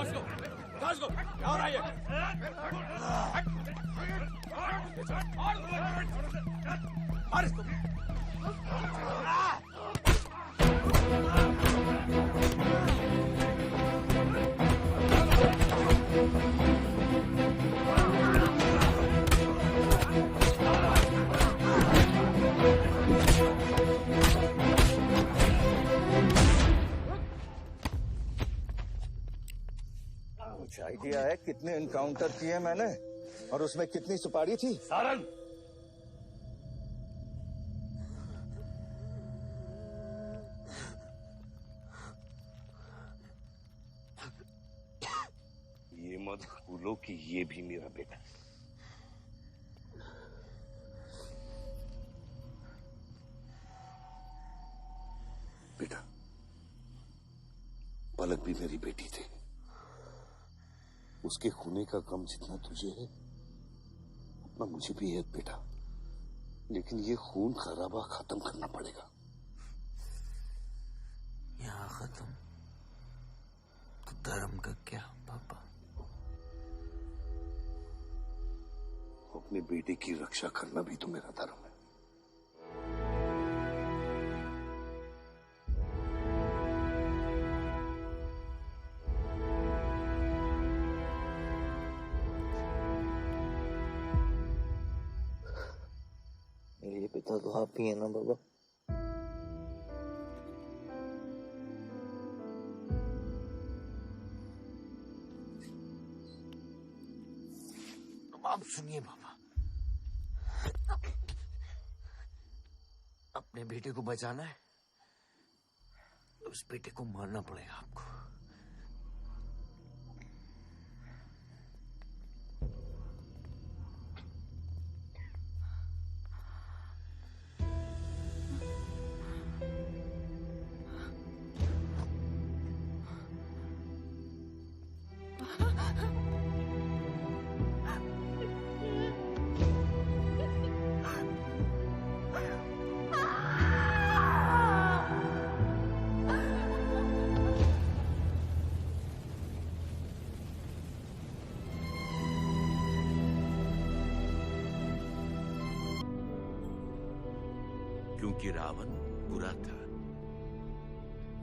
क्या हो रहा है ये? मार इसको। कुछ आइडिया है कितने एनकाउंटर किए मैंने और उसमें कितनी सुपारी थी? सारंग, ये मत भूलो कि ये भी मेरा बेटा है। बेटा, पलक भी मेरी बेटी थी। उसके खूने का गम जितना तुझे है उतना मुझे भी है बेटा, लेकिन ये खून खराबा खत्म करना पड़ेगा। यहाँ खत्म तो धर्म का क्या पापा? अपने बेटे की रक्षा करना भी तो मेरा धर्म है। मेरे पिता तो आप ही है ना बाबा? अब सुनिए बाबा, अपने बेटे को बचाना है तो उस बेटे को मारना पड़ेगा आपको। क्योंकि रावण बुरा था।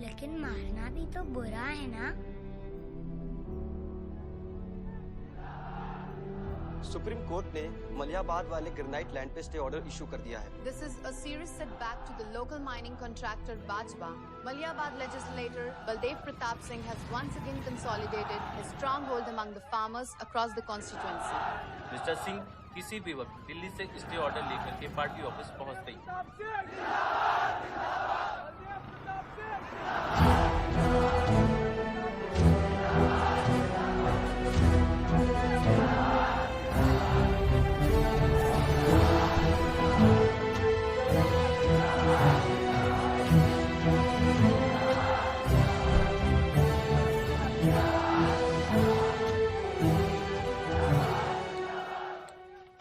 लेकिन मारना भी तो बुरा है ना? सुप्रीम कोर्ट ने मलियाबाद वाले ग्रेनाइट लैंड पे स्टे ऑर्डर इशू कर दिया है। This is a serious setback to the local mining contractor Bajpa. Maliabad legislator Baldev Pratap Singh has once again consolidated his stronghold among the farmers across the constituency. Mister Singh किसी भी वक्त दिल्ली से stay order लेकर के party office पहुंचते ही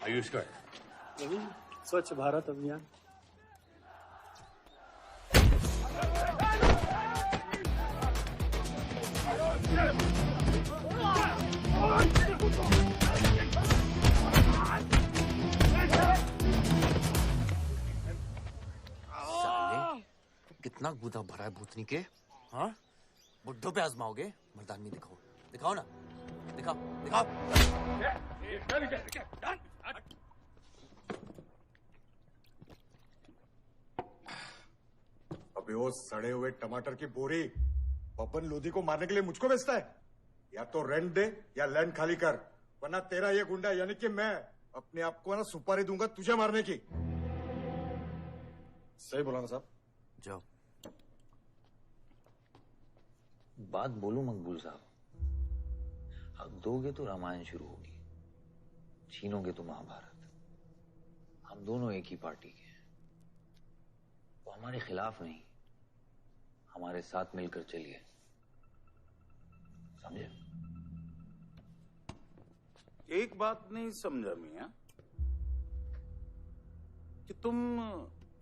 आयुष्कर, स्वच्छ भारत अभियान। साले, कितना गुदा भरा है भूतनी के? हाँ, बुड्ढों पे आजमाओगे? मर्दानगी दिखाओ, दिखाओ ना, दिखाओ, दिखाओ। अबे वो सड़े हुए टमाटर की बोरी पवन लोधी को मारने के लिए मुझको बेचता है? या तो रेंट दे या लैंड खाली कर, वरना तेरा ये गुंडा यानी कि मैं अपने आप को ना सुपारी दूंगा तुझे मारने की। सही बोला ना साहब? जाओ। बात बोलूं मकबूल साहब, हक दोगे तो रामायण शुरू होगी, छीनोगे तो महाभारत। हम दोनों एक ही पार्टी के हैं, वो हमारे खिलाफ नहीं, हमारे साथ मिलकर चलिए, समझे? एक बात नहीं समझा मियां, कि तुम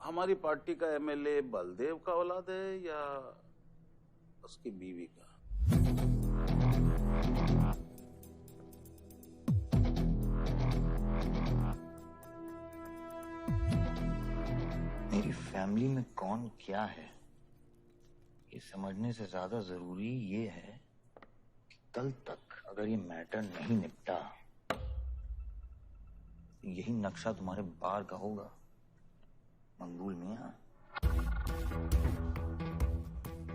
हमारी पार्टी का एमएलए बलदेव का औलाद है या उसकी बीवी का? मेरी फैमिली में कौन क्या है ये समझने से ज्यादा जरूरी ये है कि कल तक अगर ये मैटर नहीं निपटा यही नक्शा तुम्हारे बार का होगा मंगूल मियां।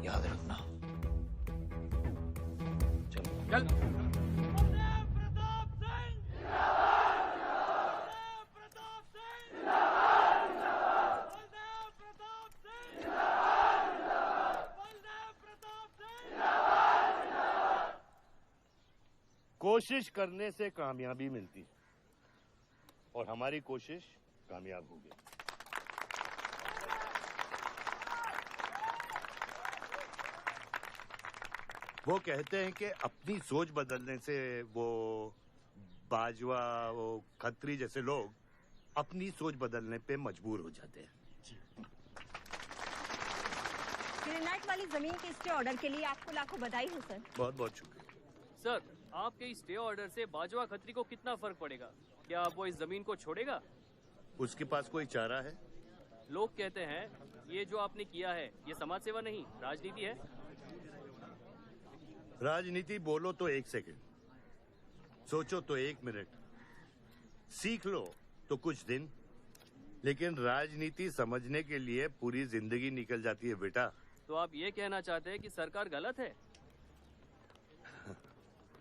याद रखना। चलो चल। कोशिश करने से कामयाबी मिलती है और हमारी कोशिश कामयाब होगी। वो कहते हैं कि अपनी सोच बदलने से वो बाजवा वो खत्री जैसे लोग अपनी सोच बदलने पे मजबूर हो जाते हैं। ग्रेनाइट वाली जमीन के स्टे ऑर्डर के लिए आपको लाखों बधाई हो सर। बहुत बहुत शुक्रिया सर। आपके इस स्टे ऑर्डर से बाजवा खत्री को कितना फर्क पड़ेगा? क्या वो इस जमीन को छोड़ेगा? उसके पास कोई चारा है? लोग कहते हैं ये जो आपने किया है ये समाज सेवा नहीं राजनीति है। राजनीति बोलो तो 1 सेकंड, सोचो तो 1 मिनट, सीख लो तो कुछ दिन, लेकिन राजनीति समझने के लिए पूरी जिंदगी निकल जाती है बेटा। तो आप ये कहना चाहते हैं कि सरकार गलत है?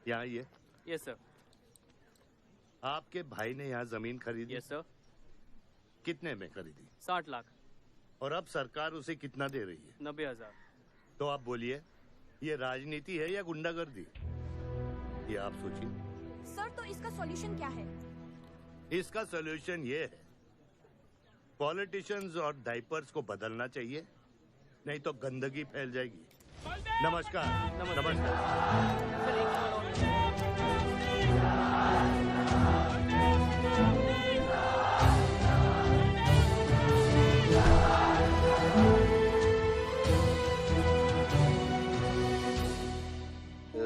यहाँ ये यस सर। आपके भाई ने यहाँ जमीन खरीदी? Yes sir. कितने में खरीदी? 60 लाख। और अब सरकार उसे कितना दे रही है? 90,000। तो आप बोलिए ये राजनीति है या गुंडागर्दी? ये आप सोचिए। सर तो इसका सॉल्यूशन क्या है? इसका सॉल्यूशन ये है पॉलिटिशियंस और डाइपर्स को बदलना चाहिए, नहीं तो गंदगी फैल जाएगी। नमस्कार। नमस्कार।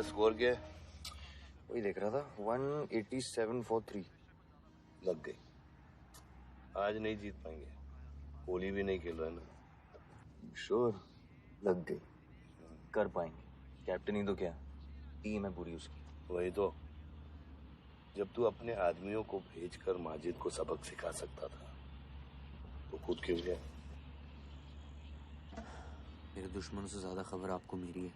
स्कोर क्या है? वही देख रहा था 187 लग गई। आज नहीं जीत पाएंगे, होली भी नहीं खेल रहे ना। श्योर लग गई, कर पाएंगे। कैप्टन ही तो क्या, टीम है पूरी उसकी। वही तो, जब तू अपने आदमियों को भेजकर माजिद को सबक सिखा सकता था तो खुद क्यों गया? मेरे दुश्मनों से ज्यादा खबर आपको मेरी है।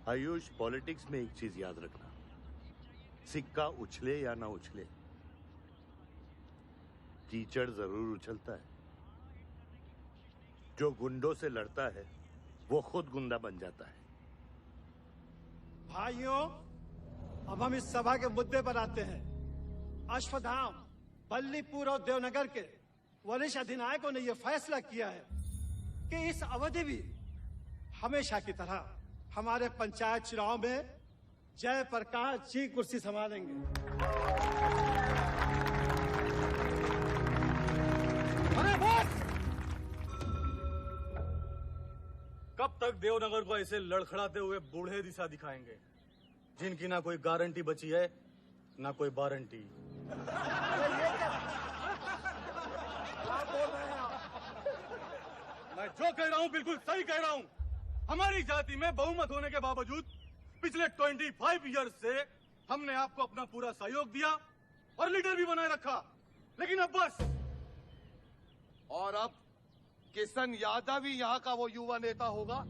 आयुष, पॉलिटिक्स में एक चीज याद रखना, सिक्का उछले या ना उछले, कीचड़ जरूर उछलता है। जो गुंडों से लड़ता है वो खुद गुंडा बन जाता है। भाइयों, अब हम इस सभा के मुद्दे पर आते हैं। अश्वत्थाम, बल्लीपुर और देवनगर के वरिष्ठ अधिनायकों ने यह फैसला किया है कि इस अवधि भी हमेशा की तरह हमारे पंचायत चुनाव में जयप्रकाश जी कुर्सी संभालेंगे। अरे बस! कब तक देवनगर को ऐसे लड़खड़ाते हुए बूढ़े दिशा दिखाएंगे जिनकी ना कोई गारंटी बची है ना कोई वारंटी? मैं जो कह रहा हूं बिल्कुल सही कह रहा हूं। हमारी जाति में बहुमत होने के बावजूद पिछले 25 ईयर्स से हमने आपको अपना पूरा सहयोग दिया और लीडर भी बनाए रखा, लेकिन अब बस। और अब किशन यादव ही यहाँ का वो युवा नेता होगा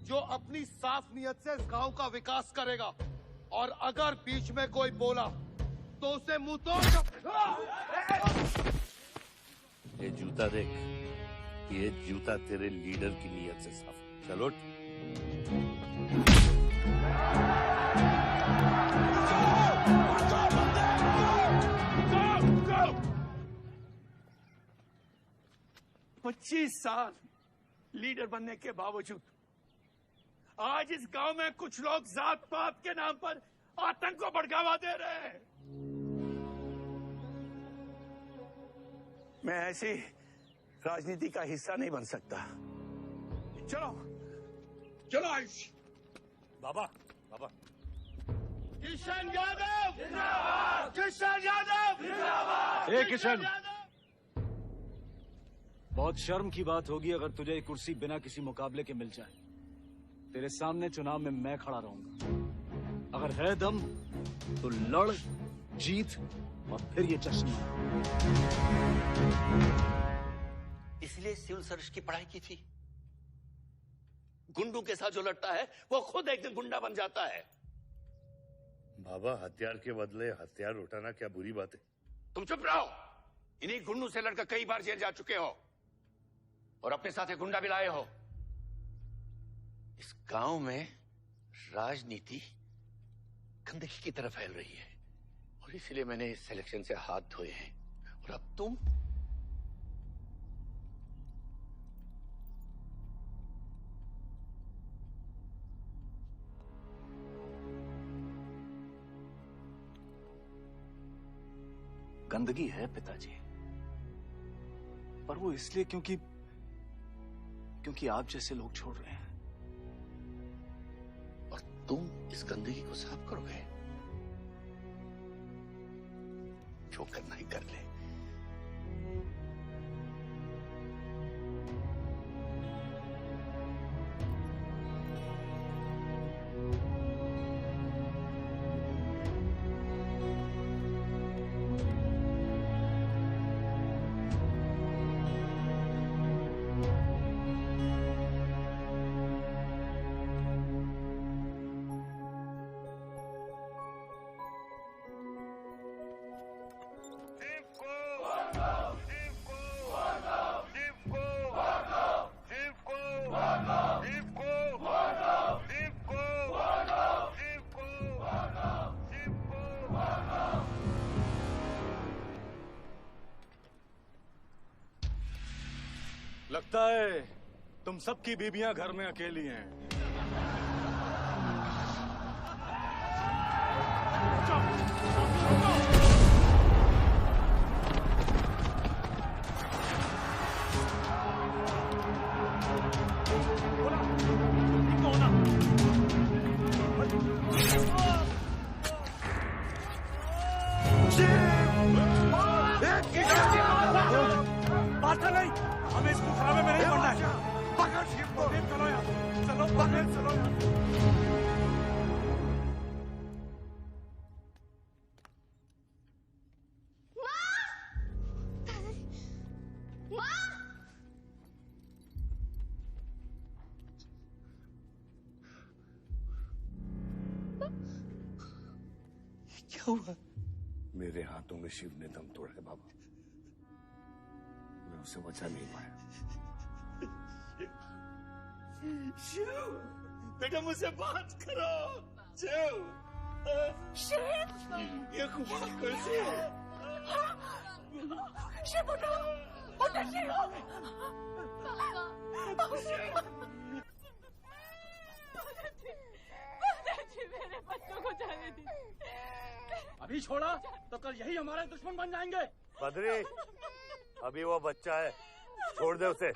जो अपनी साफ नियत से इस गांव का विकास करेगा, और अगर बीच में कोई बोला तो उसे मुंह तोड़। ये जूता देख, ये जूता तेरे लीडर की नियत से साफ। चलो पच्चीस साल लीडर बनने के बावजूद आज इस गांव में कुछ लोग जात पात के नाम पर आतंक को बढ़ावा दे रहे हैं। मैं ऐसी राजनीति का हिस्सा नहीं बन सकता। चलो चलो आयुष। बाबा बाबा किशन यादव जिंदाबाद, किशन यादव जिंदाबाद। ए किशन, बहुत शर्म की बात होगी अगर तुझे ये कुर्सी बिना किसी मुकाबले के मिल जाए। तेरे सामने चुनाव में मैं खड़ा रहूंगा। अगर है दम तो लड़, जीत और फिर ये जश्न। इसलिए सिविल सर्विस की पढ़ाई की थी। गुंडों के साथ जो लड़ता है वो खुद एक दिन गुंडा बन जाता है। बाबा, हथियार के बदले हथियार उठाना क्या बुरी बात है? तुम चुप रहो। इन्हीं गुंडों से लड़कर कई बार जेल जा चुके हो और अपने साथ एक गुंडा भी लाए हो। इस गांव में राजनीति गंदगी की तरफ फैल रही है और इसलिए मैंने इस सिलेक्शन से हाथ धोए हैं। और अब तुम गंदगी है पिताजी, पर वो इसलिए क्योंकि आप जैसे लोग छोड़ रहे हैं। और तुम इस गंदगी को साफ करोगे? जो करना ही कर ले। लगता है तुम सबकी बीबियां घर में अकेली हैं। बात नहीं, हमें इसको खराबे में नहीं पड़ना है। पकड़ शिव को। चलो यार, चलो पकड़, चलो यार। क्या हुआ? मेरे हाथों में शिव ने दम तोड़ा है बाबा। मैं उसे बचा नहीं पाया। शिव, बेटा मुझसे बात करो। शिव, शिव, ये खुदा कैसे है? शिव उठो, उठो शिव। मेरे बच्चों को जाने दी। अभी छोड़ा तो कल यही हमारे दुश्मन बन जाएंगे। बद्री, अभी वो बच्चा है, छोड़ दे उसे।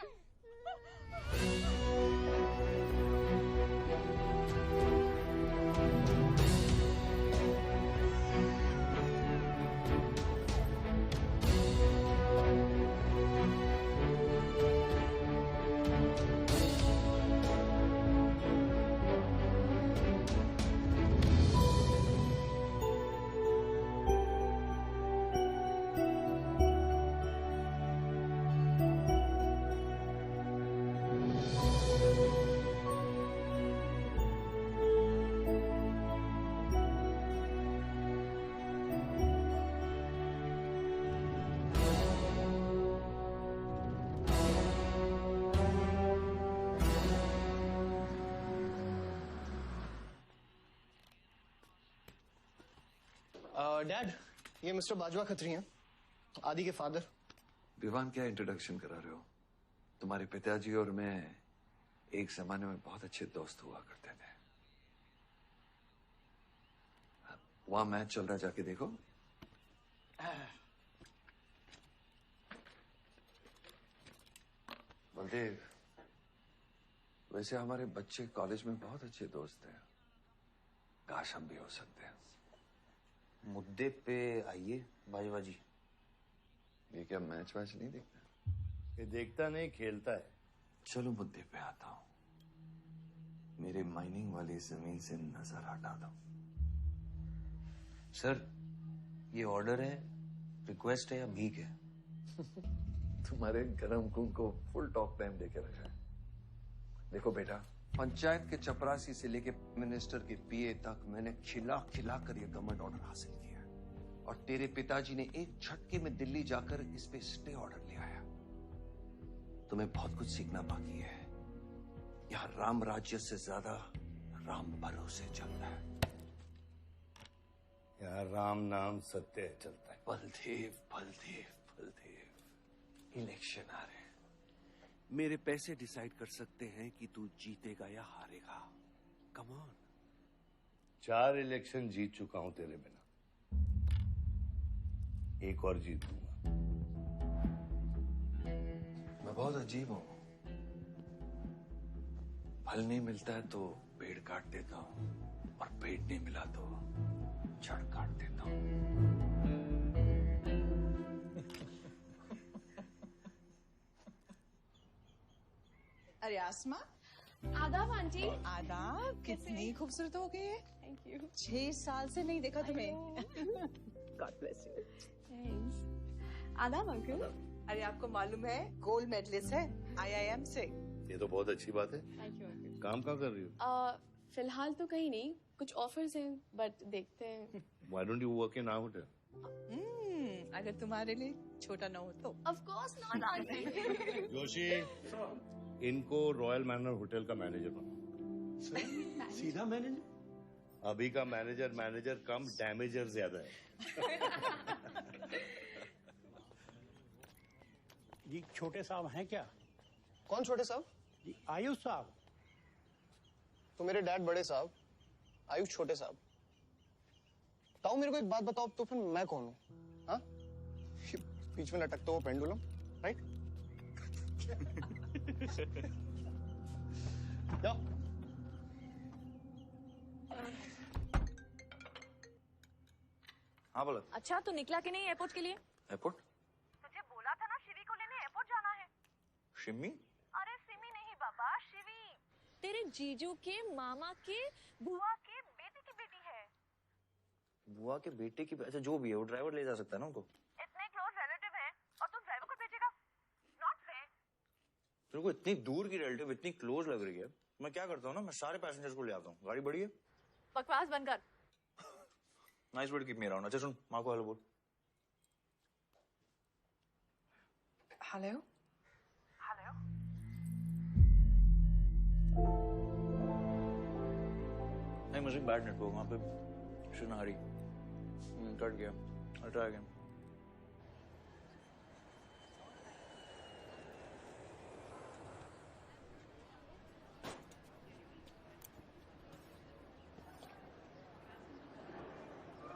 डैड, ये मिस्टर बाजवा खत्री हैं, आदि के फादर। विवान, क्या इंट्रोडक्शन करा रहे हो? तुम्हारे पिताजी और मैं एक जमाने में बहुत अच्छे दोस्त हुआ करते थे। वहां मैच चल रहा, जाके देखो। बलदेव, वैसे हमारे बच्चे कॉलेज में बहुत अच्छे दोस्त हैं। काश हम भी हो सकते हैं। मुद्दे पे आइए बाजवा जी। ये क्या मैच वैच नहीं देखता? ये देखता नहीं, खेलता है। चलो मुद्दे पे आता हूँ। मेरे माइनिंग वाली जमीन से नजर हटा दो। सर, ये ऑर्डर है, रिक्वेस्ट है या भीख है? तुम्हारे गरम खून को फुल टॉक टाइम देके रखा है। देखो बेटा, पंचायत के चपरासी से लेके मिनिस्टर के पीए तक मैंने खिला खिला कर ये गवर्नमेंट ऑर्डर हासिल किया है। और तेरे पिताजी ने एक झटके में दिल्ली जाकर इस पे स्टे ऑर्डर ले आया। तुम्हें बहुत कुछ सीखना बाकी है। यहाँ राम राज्य से ज्यादा राम भरोसे चलता है। यहाँ राम नाम सत्य चलता है। बलदेव बलदेव बलदेव, इलेक्शन आ रहे हैं। मेरे पैसे डिसाइड कर सकते हैं कि तू जीतेगा या हारेगा। Come on. 4 इलेक्शन जीत चुका हूं तेरे बिना, एक और जीत लूंगा। मैं बहुत अजीब हूं। फल नहीं मिलता है तो पेड़ काट देता हूं, और पेड़ नहीं मिला तो जड़ काट देता हूं। अरे आसमा, आदाब आंटी। आदाब। कितनी खूबसूरत हो गई है। Thank you. 6 साल से नहीं देखा तुम्हें। God bless you. थैंक्स। आदाब अंकल। अरे आपको मालूम है गोल्ड मेडलिस्ट है IIM से। ये तो बहुत अच्छी बात है। Thank you uncle. काम कहाँ कर रही हो? फिलहाल तो कहीं नहीं, कुछ ऑफर्स हैं बट देखते हैं। Why don't you work in our hotel? अगर तुम्हारे लिए छोटा ना हो तो। Of course not aunty. Joshi, इनको रॉयल मैनर होटल का मैनेजर बनाओ। सीधा मैनेजर? अभी का मैनेजर कम, डैमेजर ज्यादा है। जी छोटे साहब हैं क्या? कौन छोटे साहब? जी आयुष साहब। तो मेरे डैड बड़े साहब, आयुष छोटे साहब। ताऊ मेरे को एक बात बताओ, तो फिर मैं कौन हूँ? हाँ? बीच में लटकता हुआ पेंडुलम, राइट? जाओ। हाँ बोला। अच्छा तो निकला कि नहीं एयरपोर्ट के लिए? एयरपोर्ट? तुझे बोला था ना शिवी को लेने एयरपोर्ट जाना है। शिमी? अरे सिमी नहीं बाबा, शिवी। तेरे जीजू के मामा के बुआ के बेटे की बेटी है। बुआ के बेटे की? अच्छा जो भी है, वो ड्राइवर ले जा सकता है ना उनको? इतने क्लोज रिलेटिव हैं और तुम ड्राइवर को भेजेगा? Not fair. तेरे को इतनी दूर की रिलेटिव इतनी क्लोज लग रही है। मैं क्या करता हूँ ना, मैं सारे पैसेंजर्स को ले आता हूँ। गाड़ी बड़ी है। बकवास बंद कर। Nice word keep me around. अच्छा सुन, माँ को हेलो बोल। हेलो। हेलो। नहीं मुझे बैड नेटवर्क वहाँ पे। शुनारी कट गया। I'll try again.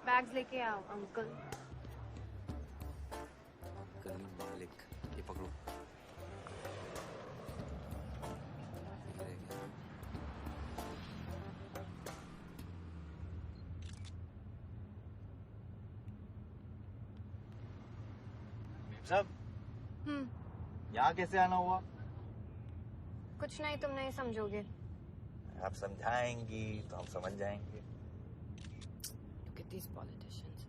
बैग्स लेके आओ अंकल। गली मालिक, ये पकड़ो। साहब, यहाँ कैसे आना हुआ? कुछ नहीं, तुम नहीं समझोगे। आप समझाएंगी तो हम समझ जाएंगे। Look at these politicians.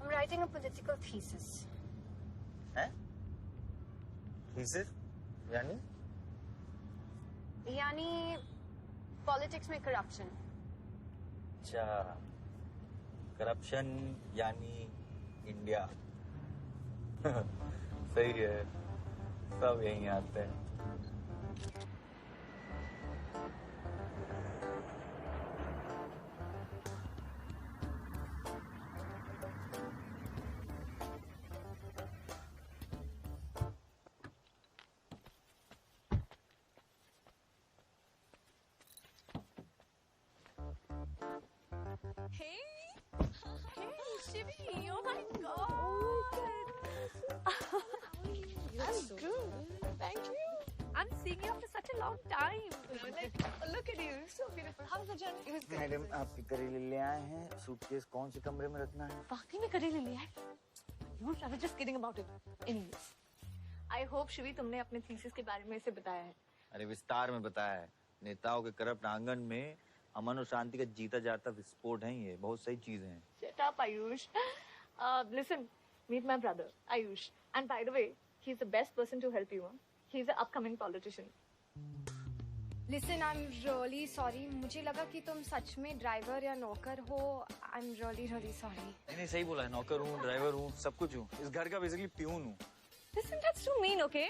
I'm writing a political thesis. हैं? Thesis? यानी? यानी पॉलिटिक्स में करप्शन। अच्छा, करप्शन यानी इंडिया। सही है, सब यहीं आते हैं। Shivi, oh my God. I'm good. Thank you. I'm seeing you after such a long time. Like, look at you, so beautiful. How was the journey? It was good. Madam आपके करेले ले आए हैं, सूटकेस कौन से कमरे में रखना है? वाकई में करेले ले आए? I was just kidding about it. Anyways, I hope Shivi तुमने अपने थीसिस के बारे में इसे बताया है. अरे विस्तार में बताया है। नेताओं के करप्ट आंगन में अमन और शांति का जीता जाता विस्फोट है ये, बहुत सही चीजें हैं। Shut up, Ayush. Listen, meet my brother, Ayush. And by the way, he's the best person to help you. He's an upcoming politician. Listen, I'm really sorry. मुझे लगा कि तुम सच में ड्राइवर या नौकर हो. I'm really sorry. नहीं सही बोला है, नौकर हूँ, ड्राइवर हूँ, सब कुछ हूँ। इस घर का बेसिकली प्यून हूँ। Listen, that's too mean, okay?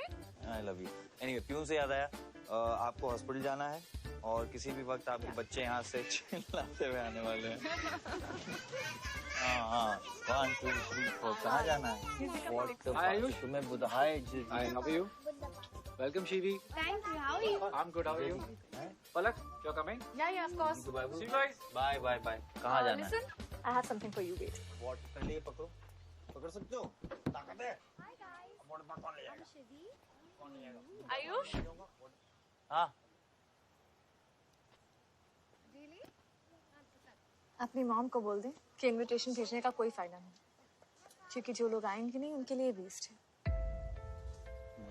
I love you. Anyway, peon से याद आया, आपको हॉस्पिटल जाना है और किसी भी वक्त आपके बच्चे यहाँ से चिल्लाते हुए आने वाले हैं। हाँ 1 2 3 4 कहाँ जाना है? आयुष तुम्हें बुधाई Hi, how are you? Welcome, Shivi. Thank you. How are you? I'm good. How are you? Palak, you're coming? Yeah, of course. See you guys. Bye. कहाँ जाना है? Listen, I have something for you. Wait. What? पहले ये पकड़ो, पकड़ सकते हो? ताकत है? Hi guys. कौन ले जाएगा? I'm Shivi. कौन ले जाएगा? Ayush? हाँ। Really? अपनी मॉम को बोल दे कि इनविटेशन भेजने का कोई फायदा नहीं, क्योंकि जो लोग आएंगे नहीं उनके लिए वेस्ट है।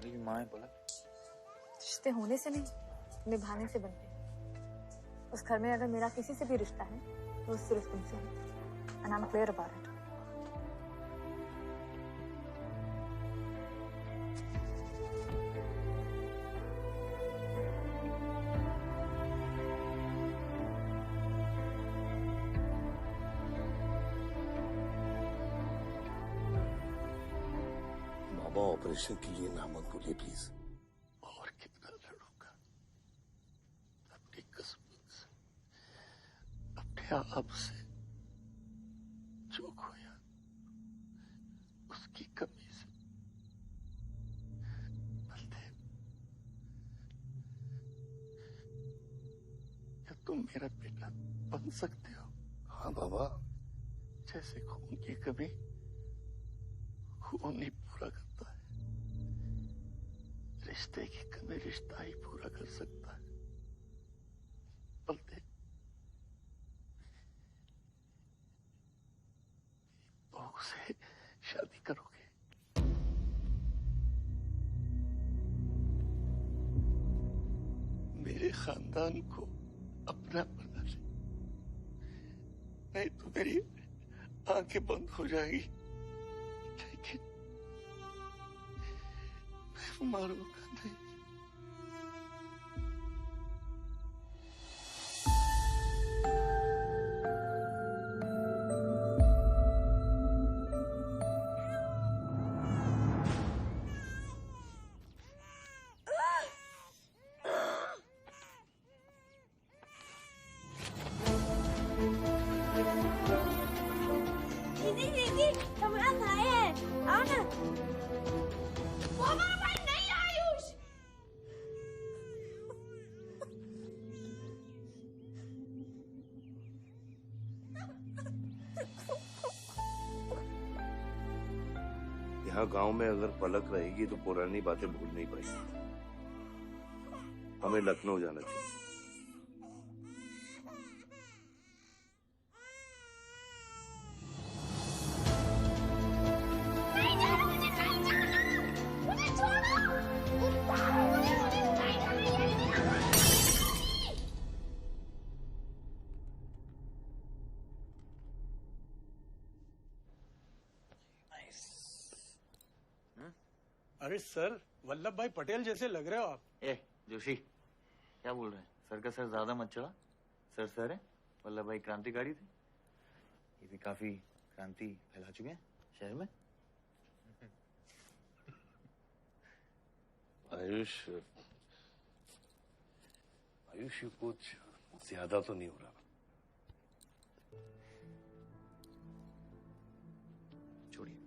मेरी माँ है पलक। रिश्ते होने से नहीं, निभाने से बनते हैं। उस घर में अगर मेरा किसी से भी रिश्ता है तो वो सिर्फ तुमसे है। And I'm clear about it. Baba operation के लिए ना मत बोलिए प्लीज। और कितना लड़ूंगा अपनी किस्मत से, अपने आप से। जो खोया उसकी कमी से। बलदेव, क्या तुम मेरा बेटा बन सकते हो? हाँ बाबा, जैसे खून की कमी खून ही पूरा करता है, रिश्ते की कमी रिश्ता ही पूरा कर सकता है। बलदेव, बहू से शादी करोगे? मेरे खानदान को अपना बना ले, नहीं तो मेरी आंखें बंद हो जाएगी। लेकिन मैं मारूंगा नहीं। दीदी, कमरा खाए हैं। आओ ना। वो भाई नहीं आयुष। यहाँ गांव में अगर पलक रहेगी तो पुरानी बातें भूल नहीं पाएगी। हमें लखनऊ जाना चाहिए। अरे सर, वल्लभ भाई पटेल जैसे लग रहे हो आप। जोशी, क्या बोल रहे हैं? सर का सर ज्यादा मत चढ़ा। सर है, वल्लभ भाई क्रांतिकारी थे। ये भी काफी क्रांति फैला चुके हैं शहर में। आयुष कुछ ज्यादा तो नहीं हो रहा? छोड़िए,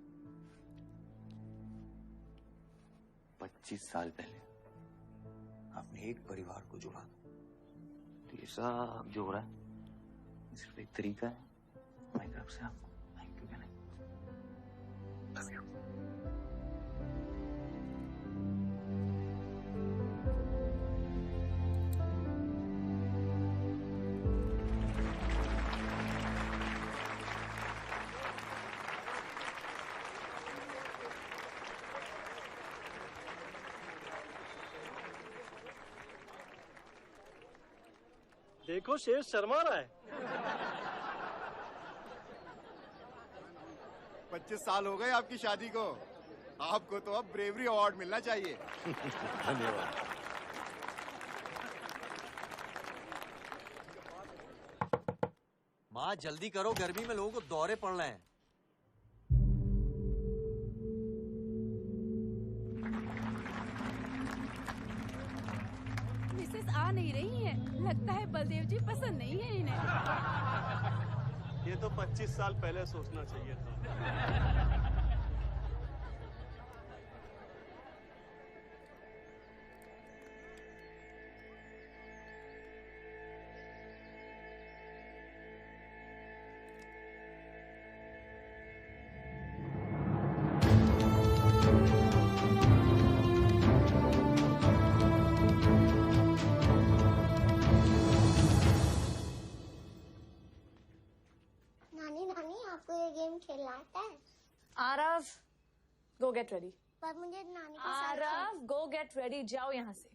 25 साल पहले आपने एक परिवार को जोड़ा, तो ये सब जो हो रहा है सिर्फ एक तरीका है हमारी तरफ से आपको थैंक यू कहने। Love you. देखो शेर शर्मा रहा है। 25 साल हो गए आपकी शादी को। आपको तो अब ब्रेवरी अवार्ड मिलना चाहिए। धन्यवाद। माँ जल्दी करो, गर्मी में लोगों को दौरे पड़ रहे हैं। मिसेस आ नहीं रही है, लगता है बलदेव जी पसंद नहीं है इन्हें। ये तो 25 साल पहले सोचना चाहिए था। खेलना आता है? आरव, गो गेट रेडी। पर मुझे नानी के साथ आरव, गो गेट रेडी, जाओ यहाँ से।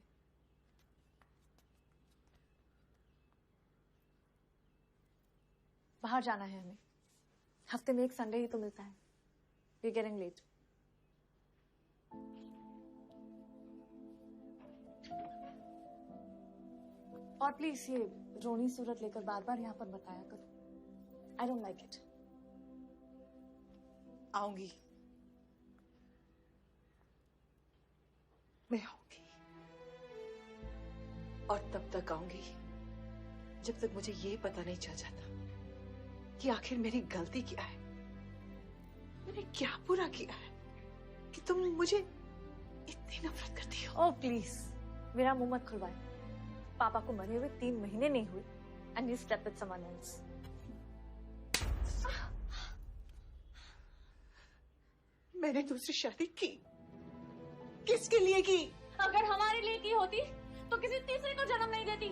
बाहर जाना है हमें। हफ्ते में एक संडे ही तो मिलता है। We're getting late. और प्लीज ये रोनी सूरत लेकर बार बार यहाँ पर बताया करो। I don't like it. आऊंगी, मैं आऊंगी, और तब तक आऊंगी जब तक मुझे ये पता नहीं चल जाता कि आखिर मेरी गलती क्या है। मैंने क्या बुरा किया है कि तुम मुझे इतनी नफरत करती हो? ओह प्लीज, मेरा मुंह मत खुलवाए। पापा को मरे हुए 3 महीने नहीं हुए and you slept with someone else. मैंने दूसरी शादी की, किसके लिए की? अगर हमारे लिए की होती तो किसी तीसरे को जन्म नहीं देती।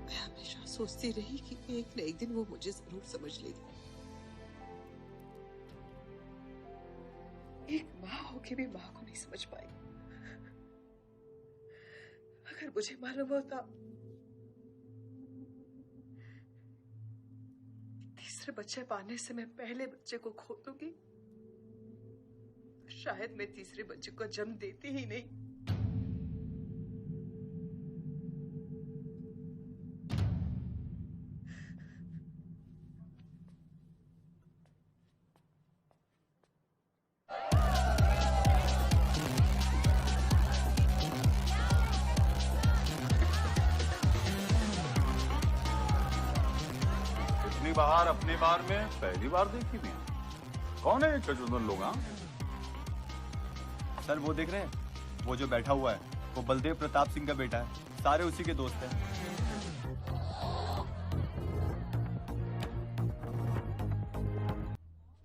मैं हमेशा सोचती रही कि एक न एक दिन वो मुझे जरूर समझ लेगी। एक माँ होके भी माँ को नहीं समझ पाई। अगर मुझे मालूम होता तीसरे बच्चे पाने से मैं पहले बच्चे को खो दूंगी, शायद मैं तीसरे बच्चे को जन्म देती ही नहीं। बाहर अपने बार में पहली बार देखी भी। कौन है ये चचुंदर लोग? सर वो देख रहे हैं, वो जो बैठा हुआ है वो बलदेव प्रताप सिंह का बेटा है। सारे उसी के दोस्त हैं।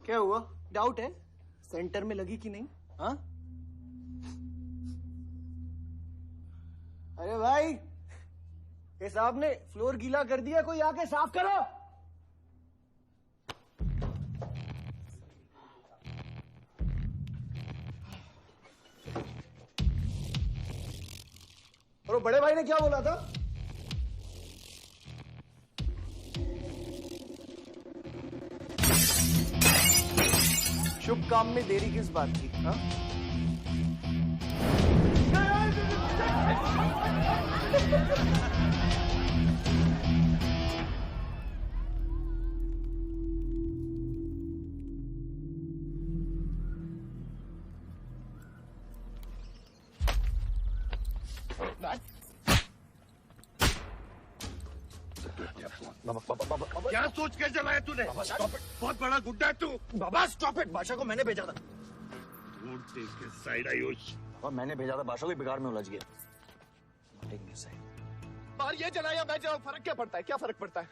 क्या हुआ? डाउट है सेंटर में लगी कि नहीं? हाँ? अरे भाई, ये साहब ने फ्लोर गीला कर दिया, कोई आके साफ करो। और बड़े भाई ने क्या बोला था? शुभ काम में देरी किस बात की? हाँ? क्या सोच के जलाया तूने? बहुत बड़ा गुड्डा है तू। बाबा स्टॉप इट। बादशाह को मैंने भेजा था। साइड आयुष। और मैंने भेजा था, बादशाह को बिगाड़ में उलझ गया। बाहर ये जलाया मैं जलाऊं, फर्क क्या पड़ता है? क्या फर्क पड़ता है?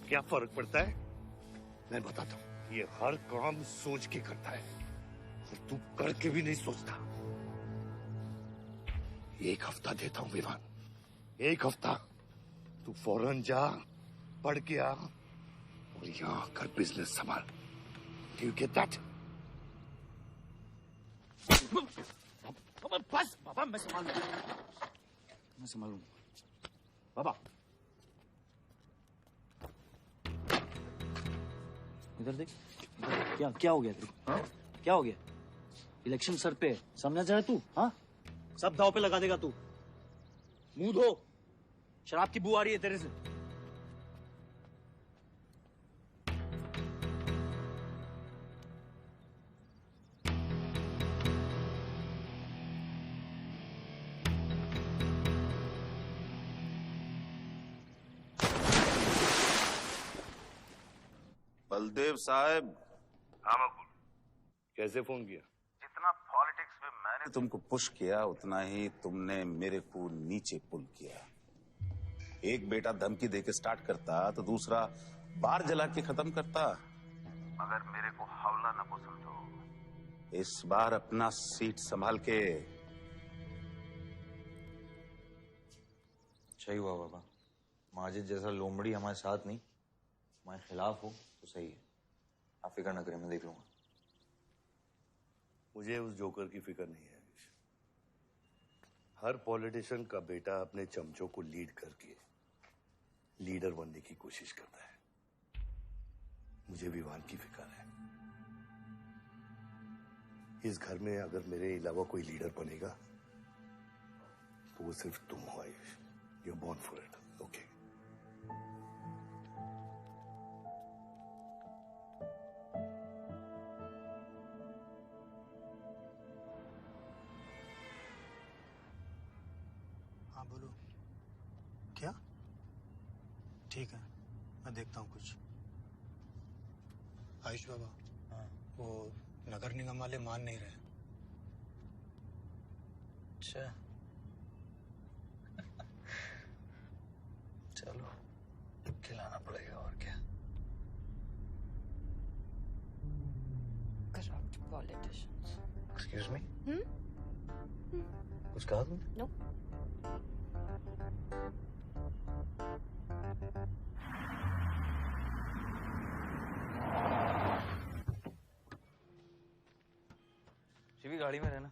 क्या फर्क पड़ता है? मैं बताता हूँ। ये हर काम सोच के करता है और तू करके भी नहीं सोचता। 1 हफ्ता देता हूँ विवान, 1 हफ्ता। तू फौरन जा, पढ़ के आ और यहाँ आकर बिजनेस संभाल। Do you get that? बस बाबा, मैं संभालूंगा। बाबा इधर देख, क्या हो गया तेरे को? हाँ? क्या हो गया? इलेक्शन सर पे समझा जाए तू? हाँ, सब दाव पे लगा देगा तू। मुंह धो, शराब की बू आ रही है तेरे से। बलदेव साहब। हाँ मकबूल, कैसे फोन किया? जितना पॉलिटिक्स में मैंने तुमको पुश किया उतना ही तुमने मेरे को नीचे पुल किया। एक बेटा धमकी देके स्टार्ट करता तो दूसरा बार जला के खत्म करता। मगर मेरे को हौला न को समझो। इस बार अपना सीट संभाल के। सही हुआ बाबा, माजिद जैसा लोमड़ी हमारे साथ नहीं, हमारे खिलाफ हो तो सही है। आप फिक्र न करें, मैं देख लूंगा। मुझे उस जोकर की फिक्र नहीं है। हर पॉलिटिशियन का बेटा अपने चमचों को लीड करके लीडर बनने की कोशिश करता है। मुझे विवान की फिक्र है। इस घर में अगर मेरे अलावा कोई लीडर बनेगा तो वो सिर्फ तुम हो Ayush. You are born for it, okay? हाँ बोलो। क्या? ठीक है, मैं देखता हूँ कुछ। आयुष बाबा, हाँ, वो नगर निगम वाले मान नहीं रहे। अच्छा, चलो खिलाना पड़ेगा और क्या। Corrupt politicians. Excuse me, Hmm? कुछ कहा तुमने? No. शिवी गाड़ी में रहना।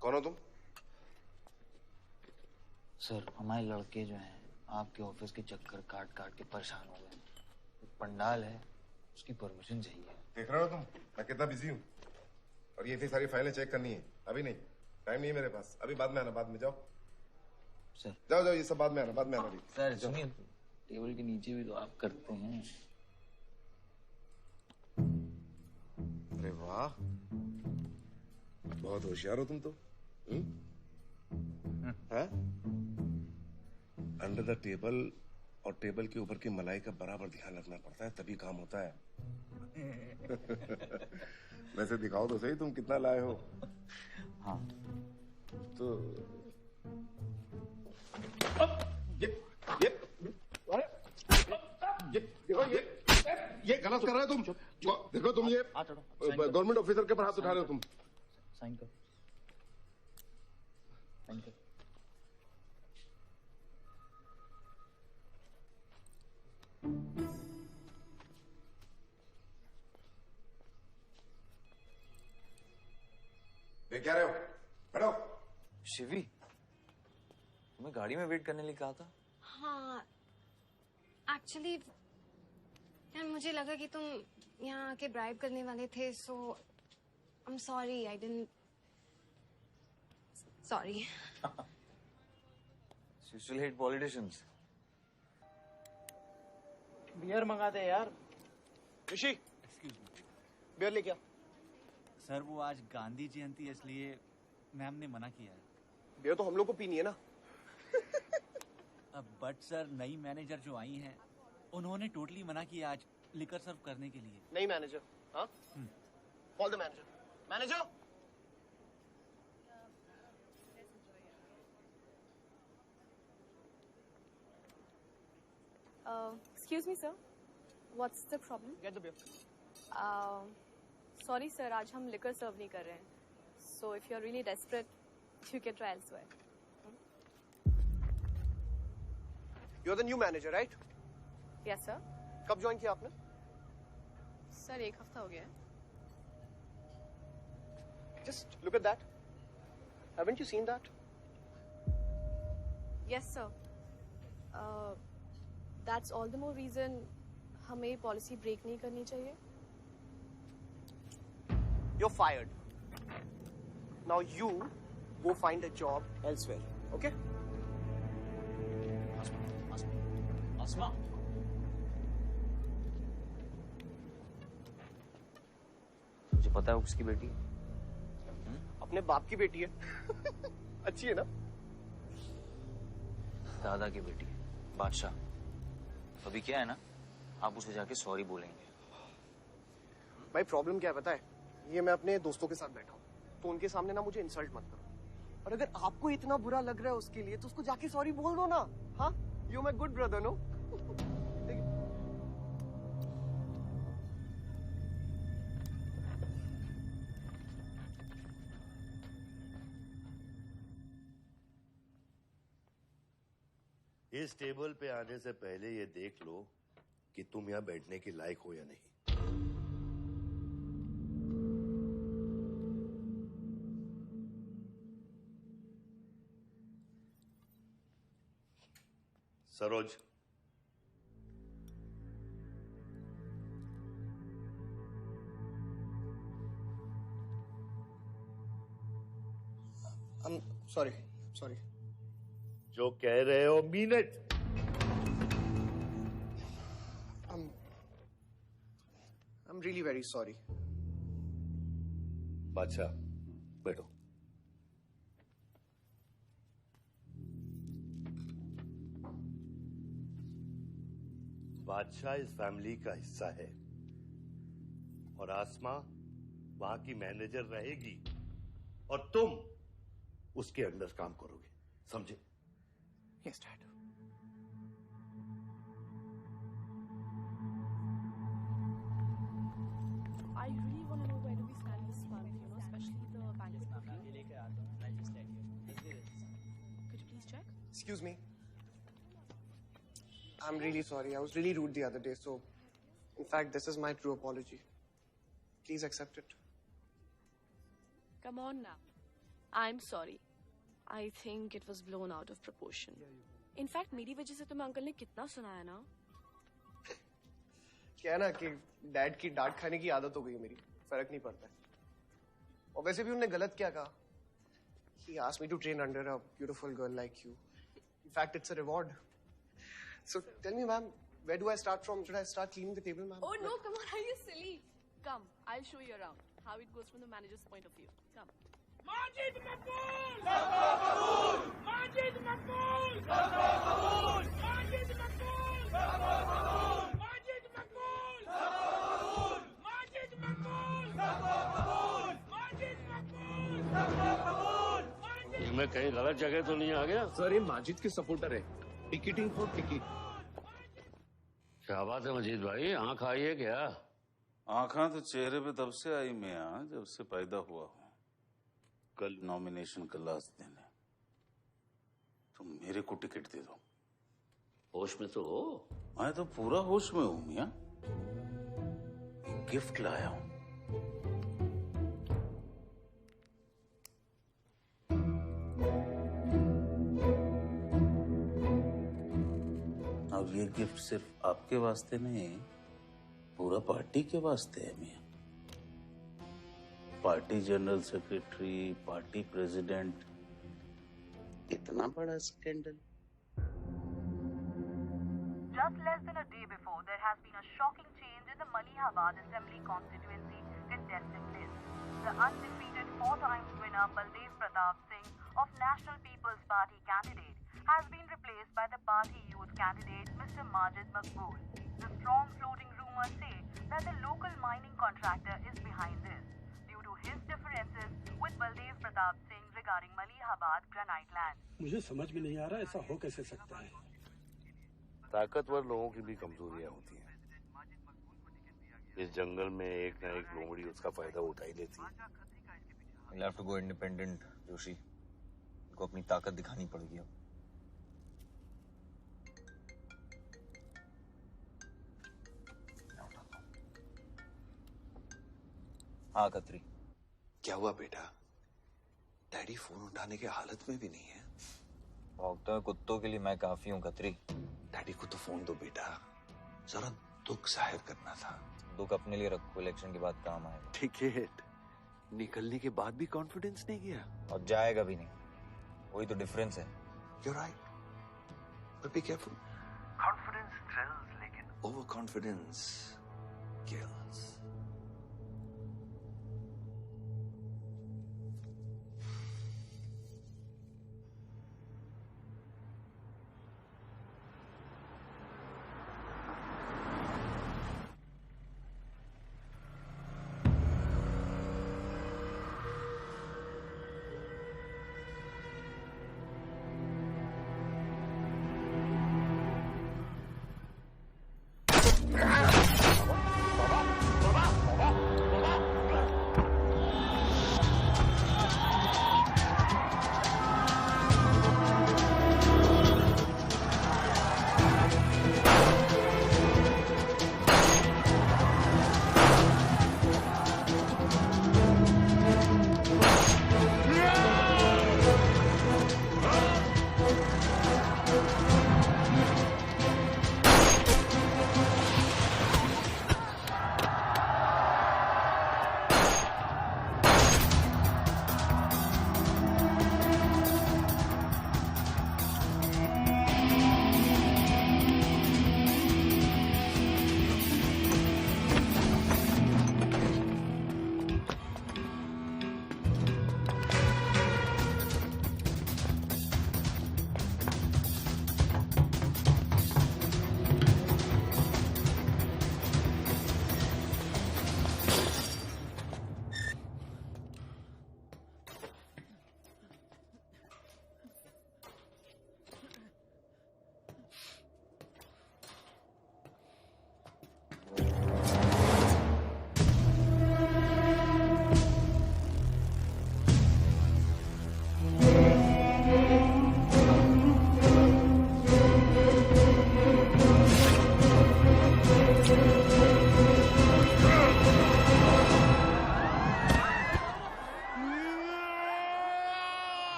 कौन हो तुम? सर, हमारे लड़के जो हैं आपके ऑफिस के चक्कर काट काट के परेशान हो गए। एक पंडाल है, उसकी परमिशन चाहिए। देख रहे हो तुम मैं कितना बिजी हूँ, और ये इतनी सारी फाइलें चेक करनी है। अभी नहीं, टाइम नहीं है मेरे पास। अभी बाद में आना, बाद में जाओ। सर जाओ जाओ, ये सब बाद में आना, बाद में आना। अभी सर सुनिए, टेबल के नीचे भी तो आप करते हैं। अरे वाह, बहुत होशियार हो तुम तो। अंडर द टेबल और टेबल के ऊपर की मलाई का बराबर ध्यान रखना पड़ता है, तभी काम होता है। वैसे दिखाओ तो सही तुम कितना लाए हो। हाँ तो ये गलत कर रहे हो तुम। देखो तुम ये गवर्नमेंट ऑफिसर के ऊपर हाथ उठा रहे हो तुम। साइन कर, साइन कर। देख क्या रहे हो? बैठो। शिवी, तुम्हें गाड़ी में वेट करने लिए कहा था। हाँ, एक्चुअली यार मुझे लगा कि तुम यहाँ आके ब्राइब करने वाले थे, so I am sorry, I didn't. Sorry. You still hate politicians. Beer मंगा दे यार। ऋषि, बियर ले क्या? सर वो आज गांधी जयंती है, इसलिए मैम ने मना किया है। बियर तो हम लोग को पीनी है ना। अब बट सर, नई मैनेजर जो आई हैं उन्होंने टोटली मना किया आज लिकर सर्व करने के लिए। नहीं मैनेजर, हाँ? Call the manager. Manager, Excuse me, sir. What's the problem? get the beer. Sorry, sir. आज हम liquor serve नहीं कर रहे हैं. So if you're really desperate, you can try elsewhere. You're the new manager, right? Yes sir. कब join किया आपने? Sir 1 हफ्ता हो गया है। Just look at that. Haven't you seen that? Yes sir. That's all the more reason हमें policy break नहीं करनी चाहिए। You're fired. Now you go find a job elsewhere. Okay? आसमा, मुझे पता है वो किसकी बेटी है। अपने बाप की बेटी है। अच्छी है ना? दादा की बेटी है, बादशाह। अभी क्या है ना, आप उसे जाके सॉरी बोलेंगे। भाई प्रॉब्लम क्या है पता है? ये मैं अपने दोस्तों के साथ बैठा हूँ, तो उनके सामने ना मुझे इंसल्ट मत करो। और अगर आपको इतना बुरा लग रहा है उसके लिए, तो उसको जाके सॉरी बोल दो ना। हाँ, you my good brother, no? इस टेबल पे आने से पहले ये देख लो कि तुम यहाँ बैठने के लायक हो या नहीं। सरोज, सॉरी। जो कह रहे हो mean it. I'm really very sorry. बादशाह, बैठो। बादशाह इस फैमिली का हिस्सा है और आसमा वहां की मैनेजर रहेगी और तुम उसके अंडर काम करोगे, समझे? Yes, Dad. I really want to know where do we stand this month, especially the banquet booking. Could you please check? Excuse me. I'm really sorry. I was really rude the other day, so in fact, this is my true apology. Please accept it. Come on now. I'm sorry. I think it was blown out of proportion. In fact, मेरी वजह से तुम्हें uncle ने कितना सुनाया ना? क्या है ना कि डैड की डांट खाने की आदत हो गई है मेरी, फर्क नहीं पड़ता है। और वैसे भी उन्होंने गलत क्या कहा? He asked me to train under a beautiful girl like you. In fact, it's a reward. So tell me, ma'am, where do I start from? Should I start cleaning the table, ma'am? Oh no, come on, are you silly? Come, I'll show you around how it goes from the manager's point of view. Come. Majid मकबूल! सबका कबूल! माजिद मकबूल! सबका कबूल! माजिद मकबूल! सबका कबूल! माजिद मकबूल! सबका कबूल! माजिद मकबूल! सबका कबूल! माजिद मकबूल! सबका कबूल! मैं कहीं गलत जगह तो नहीं आ गया? सर ये माजिद के सपोर्टर है, टिकटिंग फॉर टिकट। क्या बात है मजीद भाई, आंख आई है क्या? आंखा तो चेहरे पे तब से आई मियां जब से पैदा हुआ हूं। कल नॉमिनेशन का लास्ट दिन है, तुम मेरे को टिकट दे दो। होश में तो हो? मैं तो पूरा होश में हूं मियां। गिफ्ट लाया हूं। अब ये गिफ्ट सिर्फ आपके वास्ते नहीं, पूरा पार्टी के वास्ते है मियां। Party general secretary, party president, इतना बड़ा scandal. Just less than a day before, there has been a shocking change in the Malihabad Assembly constituency contestant list. The undefeated 4 times winner Baldev Pratap Singh of National People's Party candidate has been replaced by the party youth candidate Mr. Majid Maqbool. The strong floating rumors say that the local mining contractor is behind this due to his differences with Baldev Pratap Singh regarding Malihabad granite land. मुझे समझ में नहीं आ रहा ऐसा हो कैसे सकता है। ताकतवर लोगों की भी कमजोरियां होती हैं। इस जंगल में एक ना एक लोमड़ी उसका फायदा उठा ही लेती है। You'll have to go independent, Joshi. को अपनी ताकत दिखानी पड़ेगी अब। हाँ खत्री। क्या हुआ बेटा? डैडी फोन उठाने की हालत में भी नहीं है। भौंकते हुए कुत्तों के लिए मैं काफी हूँ खत्री। डैडी को तो फोन दो बेटा, जरा दुख जाहिर करना था। दुख अपने लिए रखो, इलेक्शन के बाद काम आएगा। टिकट निकलने के बाद भी कॉन्फिडेंस नहीं गया और जाएगा भी नहीं, वही तो डिफरेंस है। You're right, but be careful. Confidence thrills, लेकिन overconfidence kills.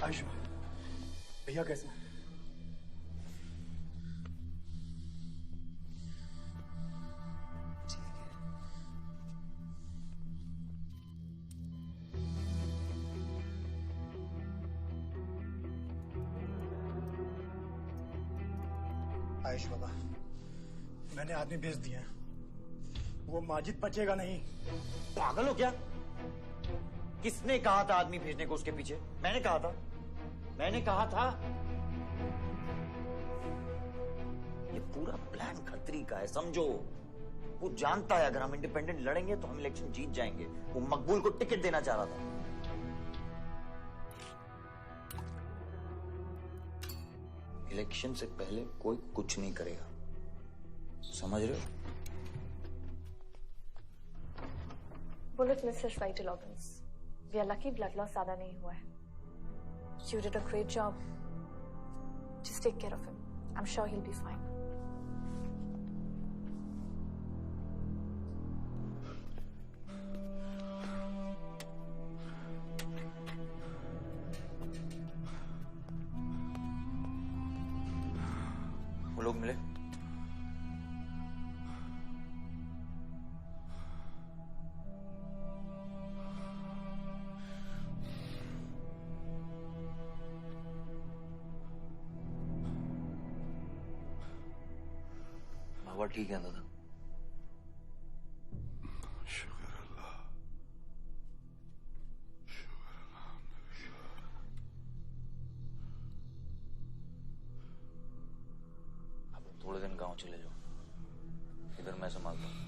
आयुष भैया कैसे हैं? आयुष बाबा, मैंने आदमी भेज दिया, वो माजिद बचेगा नहीं। पागल हो क्या? किसने कहा था आदमी भेजने को उसके पीछे? मैंने कहा था, मैंने कहा था। ये पूरा प्लान खत्री का है, समझो। वो जानता है अगर हम इंडिपेंडेंट लड़ेंगे तो हम इलेक्शन जीत जाएंगे। वो मकबूल को टिकट देना चाह रहा था। इलेक्शन से पहले कोई कुछ नहीं करेगा, समझ रहे हो? Bullet misses vital organs. We are lucky blood loss ज्यादा नहीं हुआ है। You did a great job. Just take care of him. I'm sure he'll be fine. वो लोग मिले? बाबा ठीक है दादा? शुक्र अल्लाह, अब थोड़े दिन गांव चले जाओ, इधर मैं संभालता हूँ।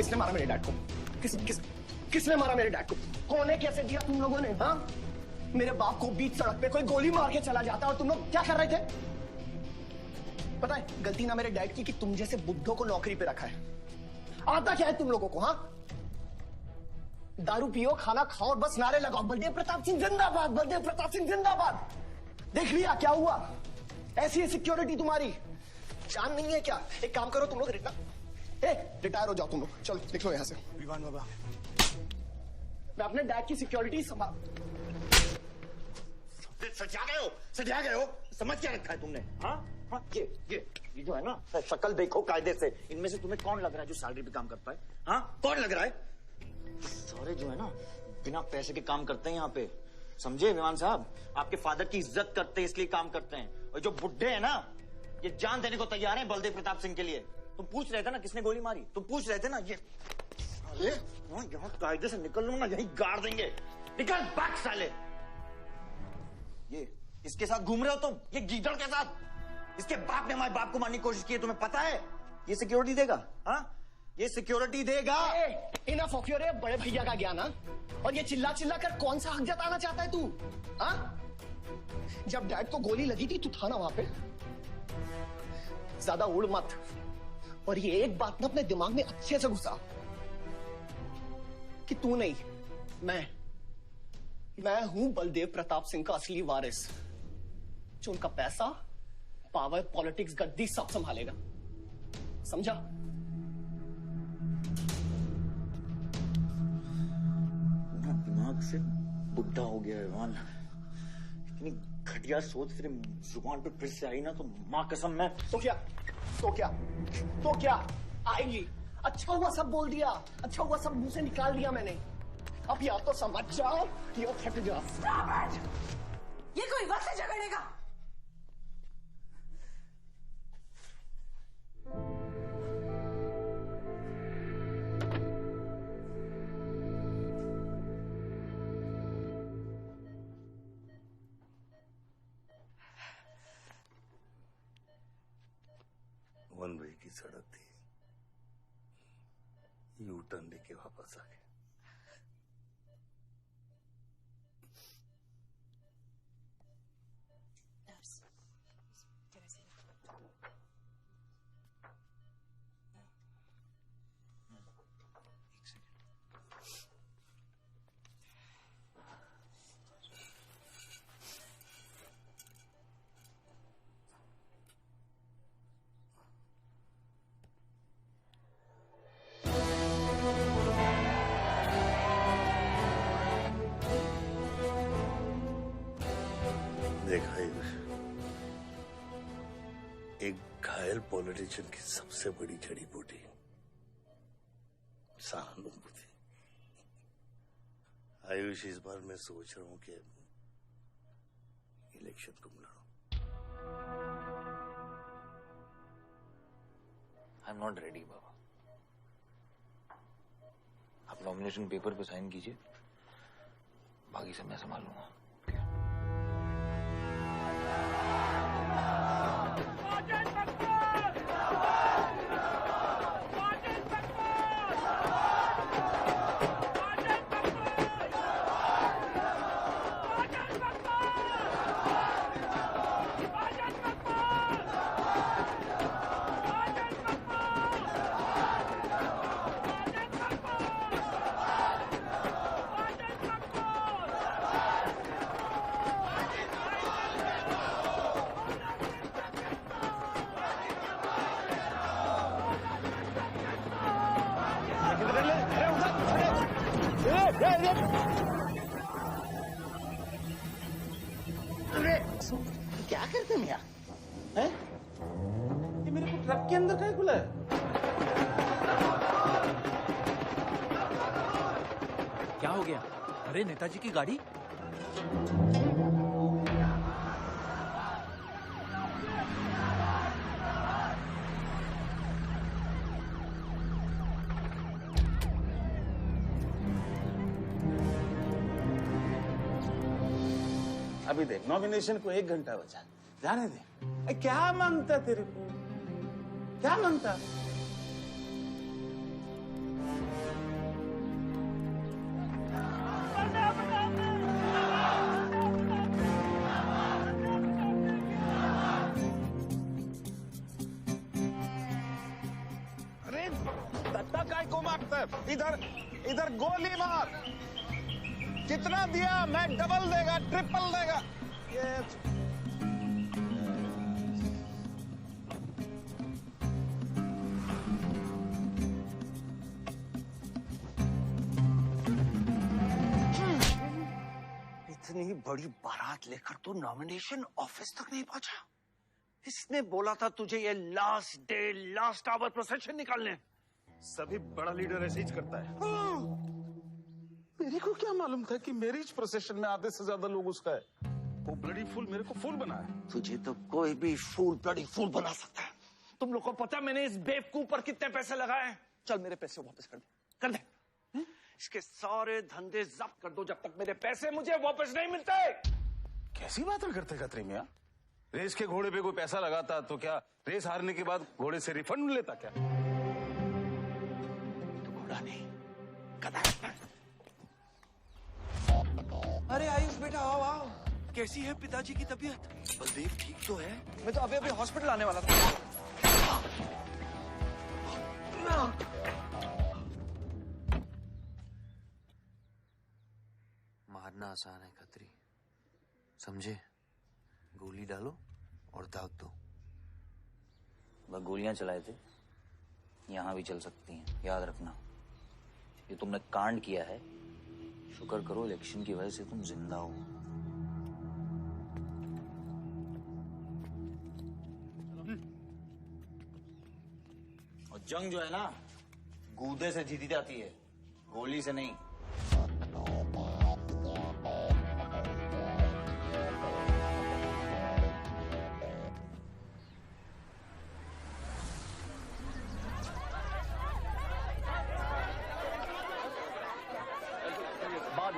किसने मारा मेरे डैड को? किसने मारा मेरे डैड को? कौन है? कैसे दिया तुम लोगों ने? हाँ, मेरे बाप को बीच सड़क पे कोई गोली मार के चला जाता और तुम लोग क्या कर रहे थे? पता है गलती ना मेरे डैड की कि तुम जैसे बुड्ढों को नौकरी पे रखा है। आता क्या है तुम लोगों को? हाँ, दारू पियो, खाना खाओ और बस नारे लगाओ, बलदेव प्रताप सिंह जिंदाबाद, बलदेव प्रताप सिंह जिंदाबाद। देख लिया क्या हुआ? ऐसी है सिक्योरिटी तुम्हारी, जान नहीं है क्या? एक काम करो तुम लोग, रिटायर हो जाओ तुम लोग, चलो निकलो यहाँ से। विवान बाबा, मैं अपने डैड की सिक्योरिटी संभाल। सजा गए हो, समझ क्या रखा है तुमने? हाँ हाँ, ये जो है ना, शक्ल देखो कायदे से, इनमें से तुम्हें कौन लग रहा है जो सैलरी पे काम करता है? हाँ, कौन लग रहा है? सारे जो है ना बिना पैसे के काम करते हैं यहाँ पे, समझे विमान साहब? आपके फादर की इज्जत करते हैं इसलिए काम करते हैं। और जो बुड्ढे हैं ना, ये जान देने को तैयार हैं बलदेव प्रताप सिंह के लिए। तुम पूछ रहे थे ना किसने गोली मारी, तुम पूछ रहे थे ना। ये अरे यहाँ कायदे से निकल लो ना, यहीं गाड़ देंगे। निकल भाग साले। ये इसके साथ घूम रहे हो तुम, ये गीदड़ के साथ। इसके बाप ने हमारे बाप को मारने की कोशिश की है, तुम्हें पता है? ये सिक्योरिटी देगा? हाँ, ये सिक्योरिटी देगा। इनफ ऑफ योर बड़े भैया का ज्ञान। और ये चिल्ला चिल्ला कर कौन सा हक जताना चाहता है तू? हाँ, जब डैड को गोली लगी थी तू था ना वहां पे? ज्यादा उड़ मत। और ये एक बात ना अपने दिमाग में अच्छे से घुसा कि तू नहीं, मैं हूं बलदेव प्रताप सिंह का असली वारिस, जो उनका पैसा, पावर, पॉलिटिक्स, गद्दी सब संभालेगा। समझा? दिमाग से बुढ़ा हो गया है विमान। इतनी घटिया सोच तेरे जुबान पे फिर से आई ना तो मां कसम मैं। तो क्या आएगी? अच्छा हुआ सब बोल दिया, अच्छा हुआ सब मुंह से निकाल दिया मैंने। अब या तो समझ जाओ या फट जाओ। ये कोई वक्त है झगड़ने का? वन वे की सड़क थी, यू टर्न लेके वापस आ गए। देखा एक घायल पॉलिटिशियन की सबसे बड़ी जड़ी बूटी सहानुभूति। आयुष, इस बार मैं सोच रहा हूं कि इलेक्शन तुम लड़ो। आई एम नॉट रेडी बाबा। आप नॉमिनेशन पेपर पे साइन कीजिए, बाकी सब मैं संभाल लूंगा। क्या करते हैं यार? हैं? ये मेरे को ट्रक के अंदर क्या खुला है? क्या हो गया? अरे नेताजी की गाड़ी। अभी देख, नॉमिनेशन को 1 घंटा बचा, जाने दे। क्या मांगता तेरे को? क्या मांगता? अरे दत्ता काय को मारता है? इधर इधर गोली मार। कितना दिया? मैं डबल देगा, ट्रिपल देगा। ये इतनी बड़ी बारात लेकर तो नॉमिनेशन ऑफिस तक नहीं पहुंचा। इसने बोला था तुझे ये last day last hour procession निकालने। सभी बड़ा लीडर ऐसे ही करता है। मेरे को क्या मालूम था कि मैरिज प्रोसेशन में आधे से ज्यादा लोग उसका है। वो ब्लडी फूल मेरे को फूल बना है। तुझे तो कोई भी फूल ब्लडी फूल बना सकता है। तुम लोग को पता है मैंने इस बेवकूफ पर कितने पैसे लगाए हैं? चल मेरे पैसे वापस कर दे, कर दे। इसके सारे धंधे जब्त कर दो जब तक मेरे पैसे मुझे वापस नहीं मिलते। कैसी बातें करते खत्री मियां? रेस के घोड़े पे कोई पैसा लगाता तो क्या रेस हारने के बाद घोड़े से रिफंड लेता क्या? तो घोड़ा नहीं, गधा। अरे आयुष बेटा आओ आओ। कैसी है पिताजी की तबीयत? बलदेव ठीक तो है? मैं तो अभी हॉस्पिटल आने वाला था। मारना आसान है खत्री, समझे? गोली डालो और दाग दो। वह गोलियां चलाए थे, यहां भी चल सकती हैं, याद रखना। ये तुमने कांड किया है, शुक्र करो इलेक्शन की वजह से तुम जिंदा हो। और जंग जो है ना, गूदे से जीती जाती है, गोली से नहीं।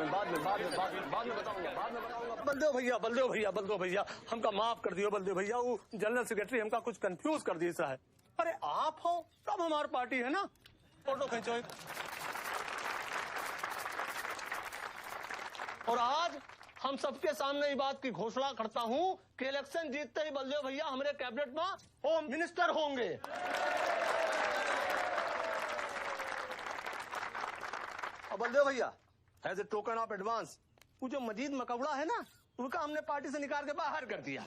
बाद में बताऊंगा। बलदेव भैया हमका माफ कर दियो। बलदेव भैया वो जनरल सेक्रेटरी हमका कुछ कंफ्यूज कर दिया है। अरे आप हो तब हमारी पार्टी है ना। फोटो खींचो। और आज हम सबके सामने ये बात की घोषणा करता हूं कि इलेक्शन जीतते ही बलदेव भैया हमारे कैबिनेट में होम मिनिस्टर होंगे। और बलदेव भैया as a token of advance वो जो मजीद मकबड़ा है ना, उनका हमने पार्टी से निकाल के बाहर कर दिया।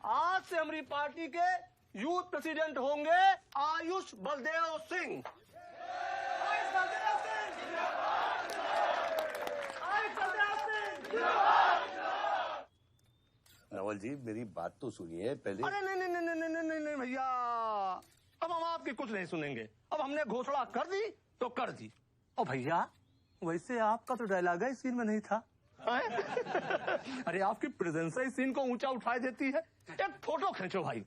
आज से हमारी पार्टी के यूथ प्रेसिडेंट होंगे आयुष बलदेव सिंह। नवल जी मेरी बात तो सुनिए पहले। अरे नहीं भैया, अब हम आपकी कुछ नहीं सुनेंगे। अब हमने घोषणा कर दी तो कर दी। और भैया वैसे आपका तो डायलॉग है सीन में नहीं था। अरे आपकी प्रेजेंस ही सीन को ऊंचा उठा देती है। एक फोटो खींचो भाई।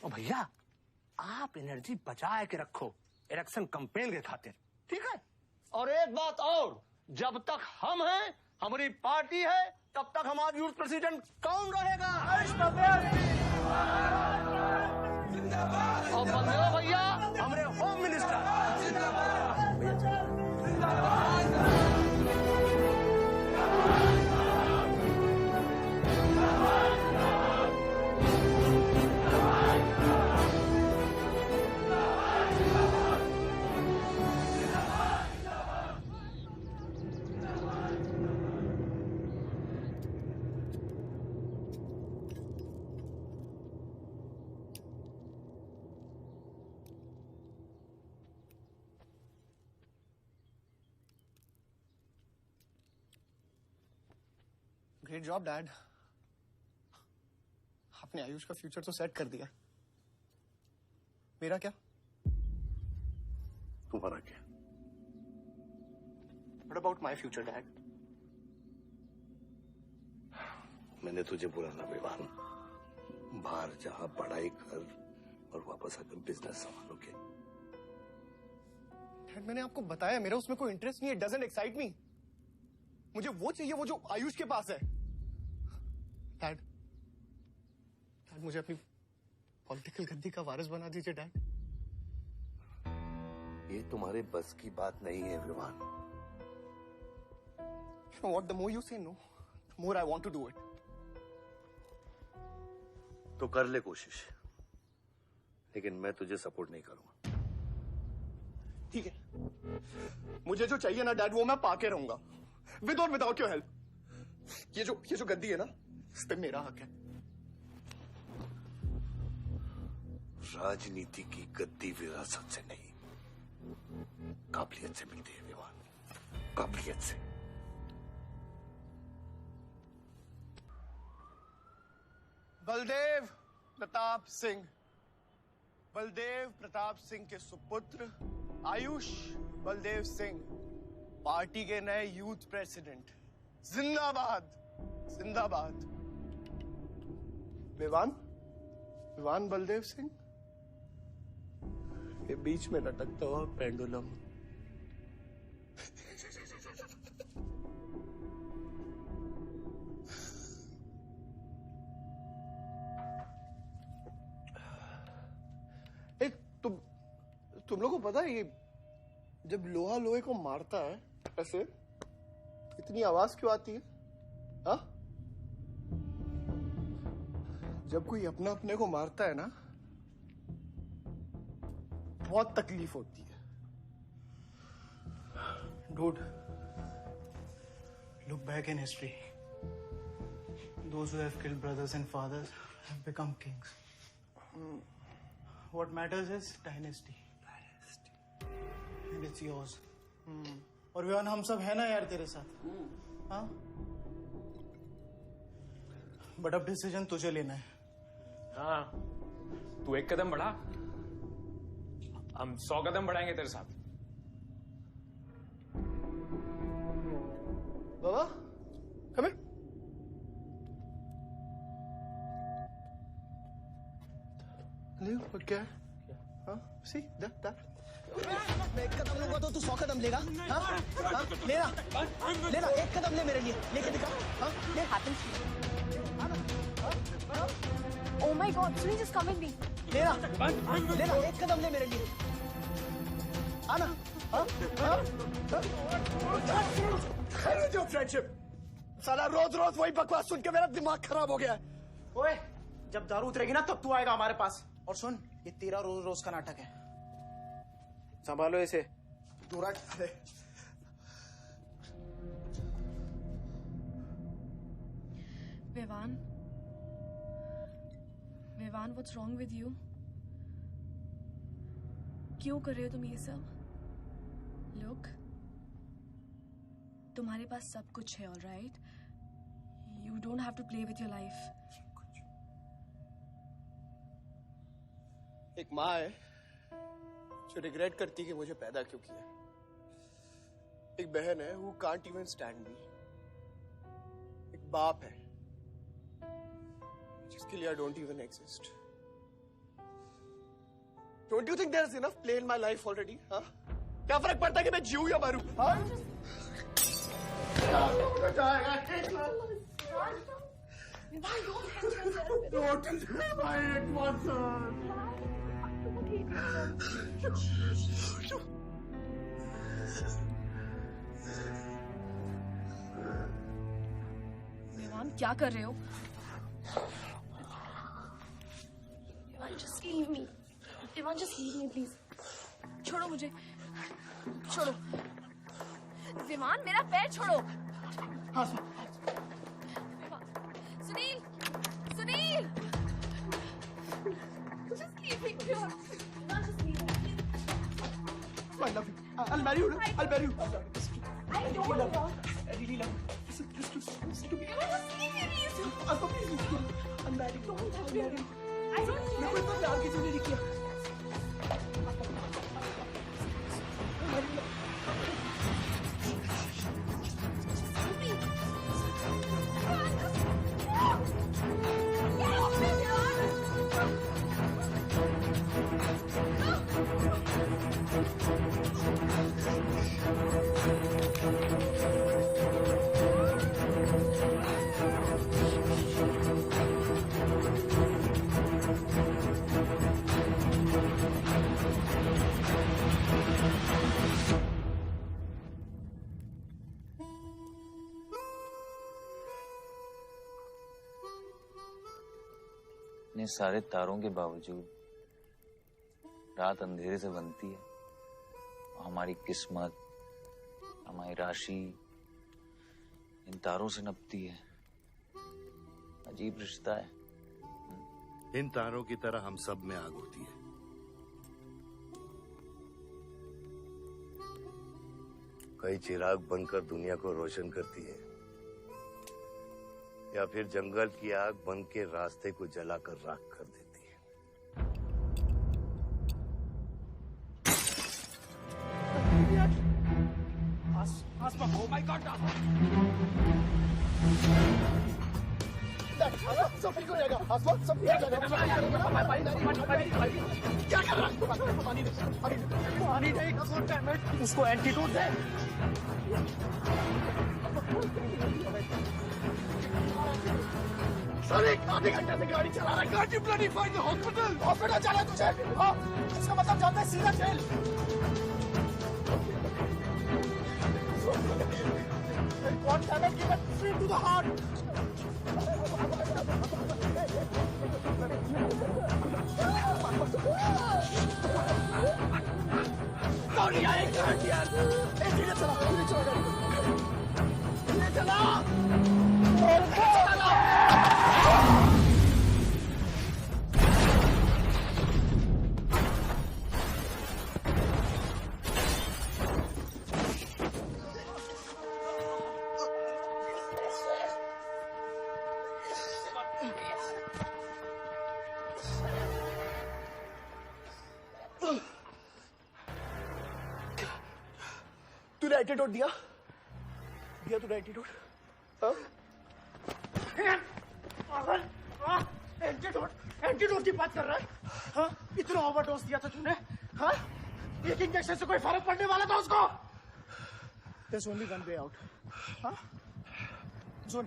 और भैया आप एनर्जी बचा के रखो इलेक्शन कैंपेन के खातिर, ठीक है? और एक बात और, जब तक हम हैं, हमारी पार्टी है, तब तक हमारा यूथ प्रेसिडेंट कौन रहेगा? और बलदेव भैया हमारे home minister. Great job dad. आपने आयुष का फ्यूचर तो सेट कर दिया। मेरा क्या? तुम्हारा क्या? What about my future, Dad? मैंने तुझे बोला ना विवान, बाहर जहां पढ़ाई कर और वापस आकर बिजनेस संभालोगे। डैड मैंने आपको बताया मेरा उसमें कोई इंटरेस्ट नहीं है। Doesn't excite me. मुझे वो चाहिए वो जो आयुष के पास है। डैड मुझे अपनी पॉलिटिकल गद्दी का वारिस बना दीजिए डैड। ये तुम्हारे बस की बात नहीं है Vivaan. You know what? The more you say no, the more I want to do it. तो कर ले कोशिश, लेकिन मैं तुझे सपोर्ट नहीं करूंगा। ठीक है, मुझे जो चाहिए ना डैड वो मैं पाके रहूंगा, विद और विदाउट योर हेल्प। ये जो गद्दी है ना, इस पे मेरा हक है। राजनीति की गद्दी विरासत से नहीं, काबिलियत से मिलती है विवान, काबिलियत से। बलदेव प्रताप सिंह, बलदेव प्रताप सिंह के सुपुत्र आयुष बलदेव सिंह पार्टी के नए यूथ प्रेसिडेंट। जिंदाबाद जिंदाबाद। विवान बलदेव सिंह के बीच में लटकता हुआ पेंडुलम। तुम लोगों को पता है ये जब लोहा लोहे को मारता है ऐसे इतनी आवाज क्यों आती है? हाँ? जब कोई अपना अपने को मारता है ना बहुत तकलीफ होती है। Dude, look back in history. Those who have killed brothers and fathers have become kings. What matters is dynasty. And it's yours. और विवान हम सब है ना यार तेरे साथ। हाँ? बट अब डिसीजन तुझे लेना है। हाँ, तू एक कदम बढ़ा, हम 100 कदम बढ़ाएंगे तेरे साथ। बाबा, come here. लियो, क्या है? हाँ, see that. मैं एक कदम लूंगा तो तू 100 कदम लेगा? हाँ? हाँ? लेना, एक कदम ले मेरे लिए, लेके दिखा। हाँ? ले happens. Oh my God, Sunil just come with me. लेना, एक कदम ले मेरे लिए। आना, हाँ? जो फ्रेंडशिप, साला रोज वही बकवास सुन के मेरा दिमाग खराब हो गया है। ओए, जब दारू उतरेगी ना तब तू आएगा हमारे पास। और सुन, ये तेरा रोज का नाटक है। संभालो इसे। दूरा Vivaan, what's wrong with you? क्यों कर रहे हो तुम ये सब? Look, तुम्हारे पास सब कुछ है, all right? You don't have to play with your life. एक माँ है जो रिग्रेट करती कि मुझे पैदा क्यों किया। एक बहन है who can't even stand me. एक बाप है जिसके लिए I don't even exist. Don't you think there's enough play in my life already? हाँ? क्या फर्क पड़ता है कि मैं जीऊं या मरूं? हाँ? Don't my mother. विवान, क्या कर रहे हो? Vivaan, just leave me. Vivaan, just leave me, please. छोड़ो मुझे, छोड़ो। विवान, मेरा पैर छोड़ो। हाँ, Sunil, just leave me, Vivaan, just leave me. I love you. I'll marry you. I'll marry you. I don't want. I really love you. Listen to me. Just leave me, please. I'll marry you. Don't touch me. I don't. मेरे को इतना प्यार किसी ने नहीं किया। इतने सारे तारों के बावजूद रात अंधेरे से बनती है। हमारी किस्मत, हमारी राशि इन तारों से नपती है। अजीब रिश्ता है। इन तारों की तरह हम सब में आग होती है। कई चिराग बनकर दुनिया को रोशन करती है, या फिर जंगल की आग बन के रास्ते को जलाकर राख कर देती है। Oh my God! सब ठीक हो जाएगा। आसमान सब ठीक हो जाएगा। क्या कर रहा है? पानी नहीं, उसको एंटीडोट दे। सर एक आधे घंटे से गाड़ी चला रहा है। गाड़ी bloody find the hospital. Hospital जाना है तुझे? हाँ, इसका मतलब जाता है सीधा jail. One damage given straight to the heart. Sorry, I can't hear. Hey, धीरे चला गाड़ी। धीरे चला। तूने एंटीडोट दिया तूने एंटीडोट? एंटीडोट की बात कर रहा है? हाँ, इतना ओवरडोज दिया था तूने? हाँ, एक इंजेक्शन से कोई फर्क पड़ने वाला था उसको? There's only one way out. हाँ, सुन,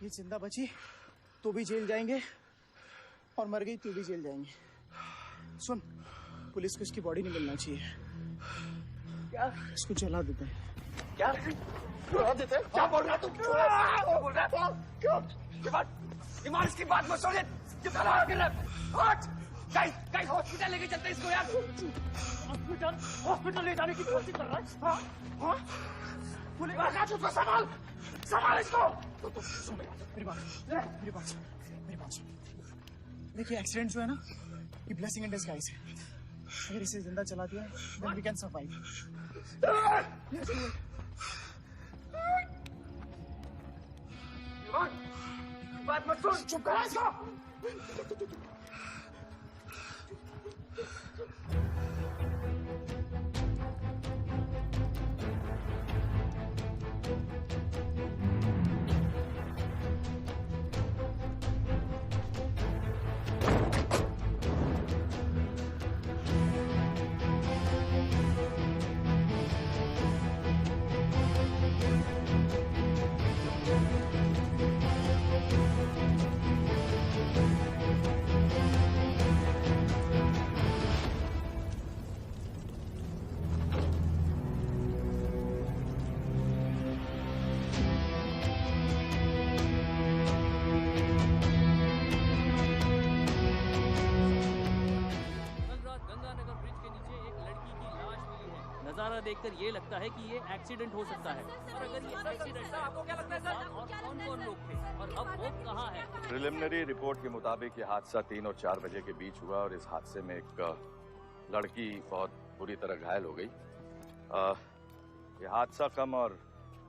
ये जिंदा बची तो भी जेल जाएंगे और मर गई तो भी जेल जाएंगे। सुन, पुलिस को इसकी बॉडी नहीं मिलना चाहिए। क्या? इसको जला देते हैं। क्या? जला देते हैं? क्या बोल रहा तू? क्या बोल रहा था? क्यों? ईमान इसकी बात मत सुनिए। कितना लगा कर रहा? गाइस हॉस्पिटल लेके चलते हैं इसको यार। हॉस्पिटल ले जाने की कोशिश कर रहा है? हाँ? हाँ? पुलिस का उसको संभाल इसको। तो सुन मेरी बात सुन। देखिए एक्सीडेंट जो है ना, ये ब्लेसिंग इन डिस्गाइज है। अगर इसे जिंदा चला दिया then we can survive. बात मत सुन, चुप करा इसको। नजारा देखकर ये लगता है कि ये एक्सीडेंट हो सकता है। और अगर ये एक्सीडेंट है, आपको क्या लगता है सर? और कौन लोग थे और अब वो कहाँ है? प्रिलिमिनरी रिपोर्ट के मुताबिक ये हादसा 3 और 4 बजे के बीच हुआ और इस हादसे में एक लड़की बहुत बुरी तरह घायल हो गई। ये हादसा कम और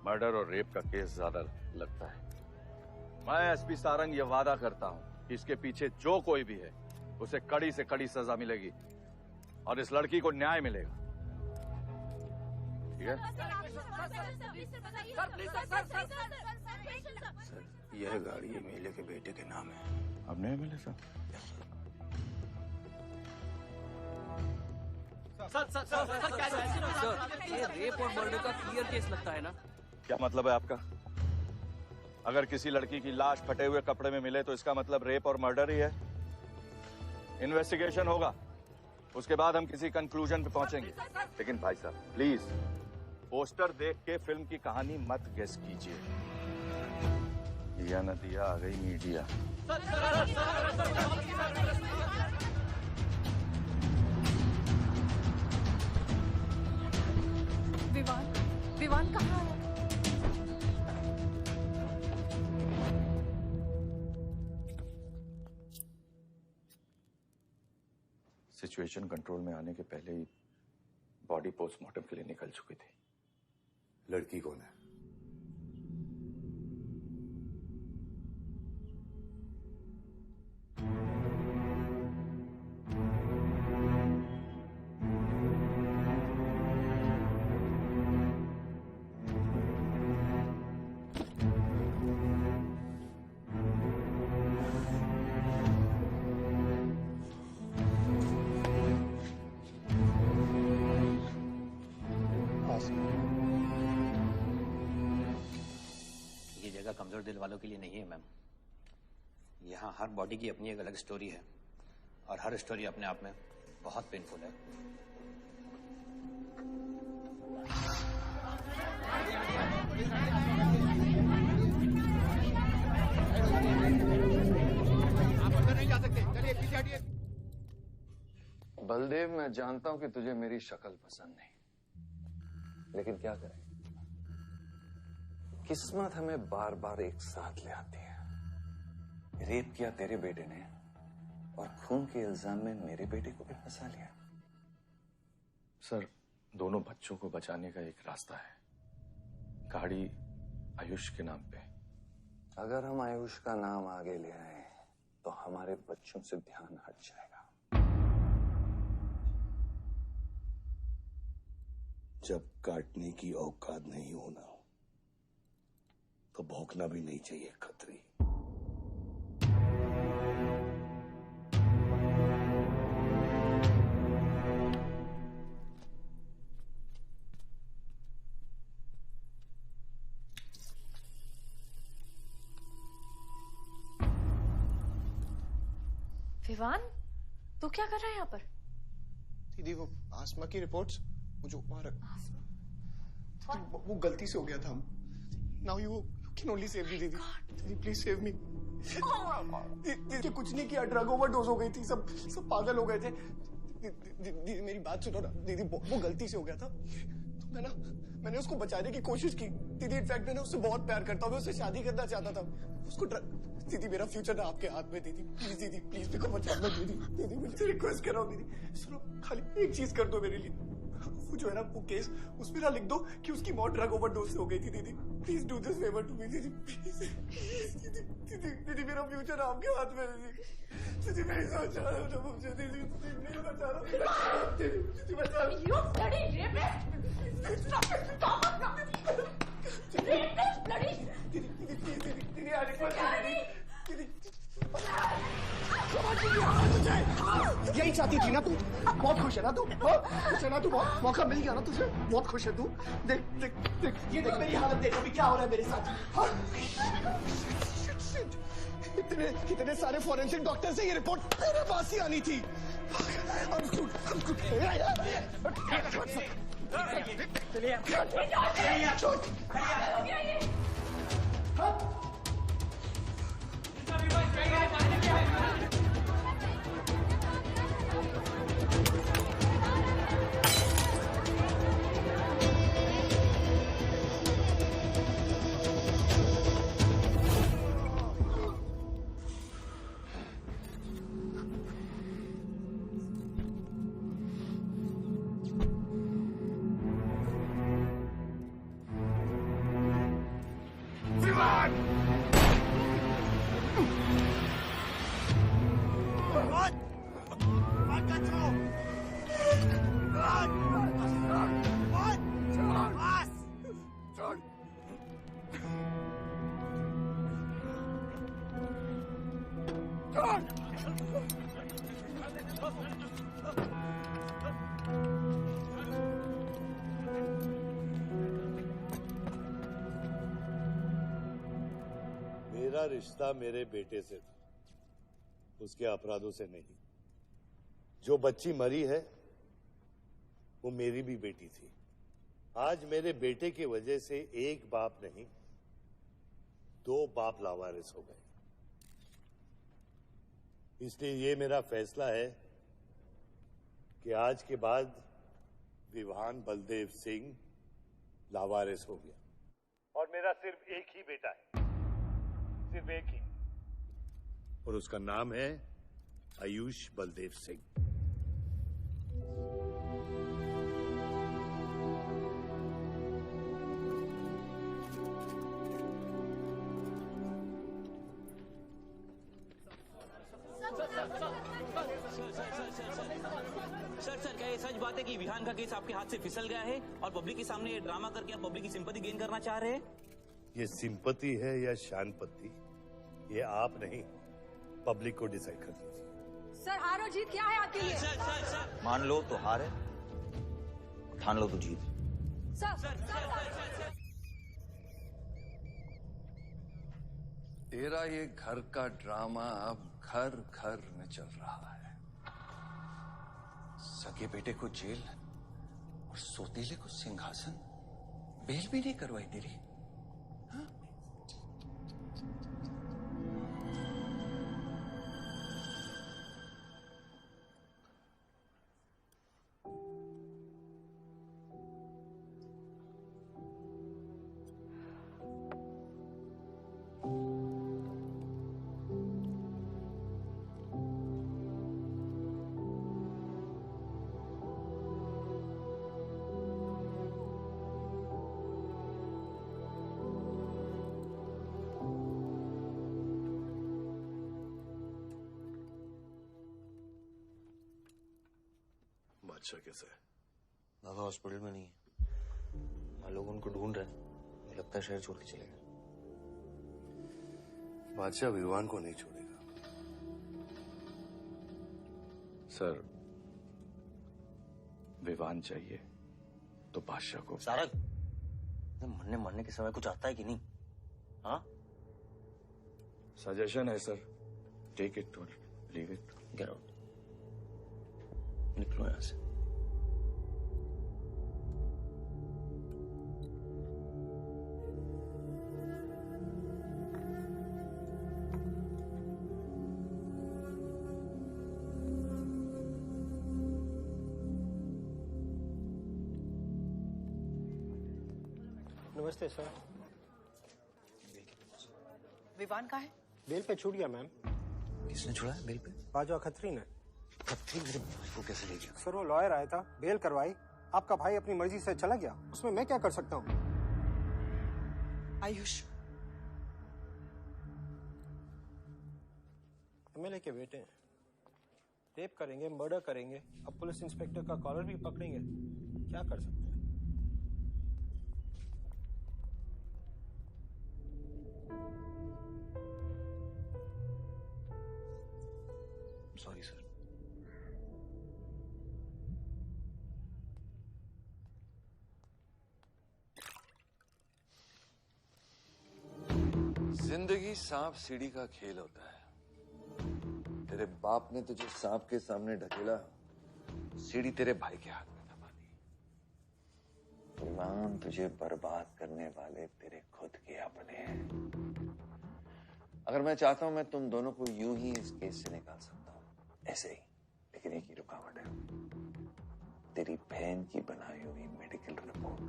मर्डर और रेप का केस ज्यादा लगता है। मैं एसपी सारंग ये वादा करता हूँ कि इसके पीछे जो कोई भी है उसे कड़ी से कड़ी सजा मिलेगी और इस लड़की को न्याय मिलेगा। ठीक है? सर, यह गाड़ी एमएलए के बेटे के नाम है। अब नहीं मिले सर? सर, ये रेप और मर्डर का क्लियर केस लगता है ना? क्या मतलब है आपका? अगर किसी लड़की की लाश फटे हुए कपड़े में मिले तो इसका मतलब रेप और मर्डर ही है। इन्वेस्टिगेशन होगा, उसके बाद हम किसी कंक्लूजन पे पहुंचेंगे। लेकिन भाई साहब प्लीज पोस्टर देख के फिल्म की कहानी मत गेस कीजिए। दिया न दिया, आ गई मीडिया। विवान कहाँ है? सिचुएशन कंट्रोल में आने के पहले ही बॉडी पोस्टमार्टम के लिए निकल चुकी थी। लड़की कौन है? ये जगह कमजोर दिल वालों के लिए नहीं है मैम। यहाँ हर बॉडी की अपनी एक अलग स्टोरी है और हर स्टोरी अपने आप में बहुत पेनफुल है। आप अंदर नहीं जा सकते, चलिए पीछे हटिए। बलदेव, मैं जानता हूं कि तुझे मेरी शक्ल पसंद नहीं, लेकिन क्या करें, किस्मत हमें बार बार एक साथ ले आती है। रेप किया तेरे बेटे ने और खून के इल्जाम में मेरे बेटे को भी फंसा लिया। सर, दोनों बच्चों को बचाने का एक रास्ता है, गाड़ी आयुष के नाम पे। अगर हम आयुष का नाम आगे ले आए तो हमारे बच्चों से ध्यान हट जाएगा। जब काटने की औकात नहीं होना तो भौंकना भी नहीं चाहिए खतरी। विवान, तू क्या कर रहा है यहाँ पर? दीदी वो आसमा की रिपोर्ट्स, वो जो वहां रख, वो गलती से हो गया था। Now you can only save me दीदी। दीदी प्लीज सेव मी। दीदी कुछ नहीं किया, ड्रग ओवरडोज हो गई थी, सब पागल हो गए थे। दीदी मेरी बात सुनो ना दीदी, वो गलती से हो गया था। तो मैंने उसको बचाने की कोशिश की दीदी। इनफैक्ट मैंने उससे बहुत प्यार करता हूँ, मैं उससे शादी करना चाहता था। उसको दीदी मेरा फ्यूचर ना आपके हाथ में दीदी, प्लीज मेरे को बचा लो दीदी। दीदी मुझे रिक्वेस्ट कर रहा हूँ दीदी, सुनो खाली एक चीज कर दो मेरे लिए। वो जो है ना वो केस, उसमें ना लिख दो कि उसकी मौत ड्रग ओवरडोज से हो गई थी दीदी। Please do this favour to me दीदी, प्लीज दीदी मेरा फ्यूचर आपके हाथ में दीदी। दीदी मेरी सोच रहा है मुझे दीदी, प्लीज बचा लो दीदी, बचा लो। You bloody rapist! Stop it! Stop it! Rapist, bloody! दीदी आ रिक्वेस्ट दीदी। यही चाहती थी ना तू? बहुत खुश है ना तू? खुश है ना तू? बहुत मौका मिल गया ना तुझे? बहुत खुश है तू? देख देख देख, ये देख मेरी हालत, देख अभी क्या हो रहा है मेरे साथ। इतने सारे फॉरेंसिक डॉक्टर से ये रिपोर्ट तेरे पास ही आनी थी। मेरा रिश्ता मेरे बेटे से था, उसके अपराधों से नहीं। जो बच्ची मरी है वो मेरी भी बेटी थी। आज मेरे बेटे की वजह से एक बाप नहीं 2 बाप लावारिस हो गए। इसलिए ये मेरा फैसला है कि आज के बाद विवान बलदेव सिंह लावारिस हो गया और मेरा सिर्फ एक ही बेटा है, सिर्फ एक ही, और उसका नाम है आयुष बलदेव सिंह। सर क्या ये सच बात है कि विहान का केस आपके हाथ से फिसल गया है और पब्लिक के सामने ये ड्रामा करके आप पब्लिक की सिंपैथी गेन करना चाह रहे हैं? ये सिंपैथी है या शानपत्ती, ये आप नहीं, पब्लिक को डिसाइड कर दीजिए। सर हार और जीत क्या है आपके लिए? मान लो तो हार है, ठान लो तो जीत। तेरा ये घर का ड्रामा अब घर घर में चल रहा है। सगे बेटे को जेल और सोतीले को सिंहासन, बेल भी नहीं करवाई तेरी। बादशाह कैसा है? बाबा हॉस्पिटल में नहीं है, लोग उनको ढूंढ रहे हैं, मुझे लगता है शहर छोड़ के चले गए। बादशाह विवान को नहीं छोड़ेगा। सर, विवान चाहिए तो बादशाह को। सारंग, मरने के समय कुछ आता है कि नहीं? हाँ, सजेशन है सर, टेक इट और लीव इट। गेट आउट, निकलो यहां से। नमस्ते सर। विवान कहाँ है? बेल पे छूट गया मैम। किसने छुड़ा है बेल पे? बाजवा खत्री ने। खत्री मेरे भाई को कैसे ले गया? सर वो लॉयर आया था, बेल करवाई, आपका भाई अपनी मर्जी से चला गया, उसमें मैं क्या कर सकता हूँ? आयुष, एमएलए के बेटे हैं, रेप करेंगे, मर्डर करेंगे, अब पुलिस इंस्पेक्टर का कॉलर भी पकड़ेंगे, क्या कर सकते हैं? Sorry sir. जिंदगी सांप सीढ़ी का खेल होता है। तेरे बाप ने तुझे सांप के सामने ढकेला, सीढ़ी तेरे भाई के हाथ में दबा दी। विवान तुझे बर्बाद करने वाले तेरे खुद के अपने हैं। अगर मैं चाहता हूं मैं तुम दोनों को यूं ही इस केस से निकाल सकता हूं, ऐसे ही, लेकिन एक ही रुकावट है, तेरी बहन की बनाई हुई मेडिकल रिपोर्ट।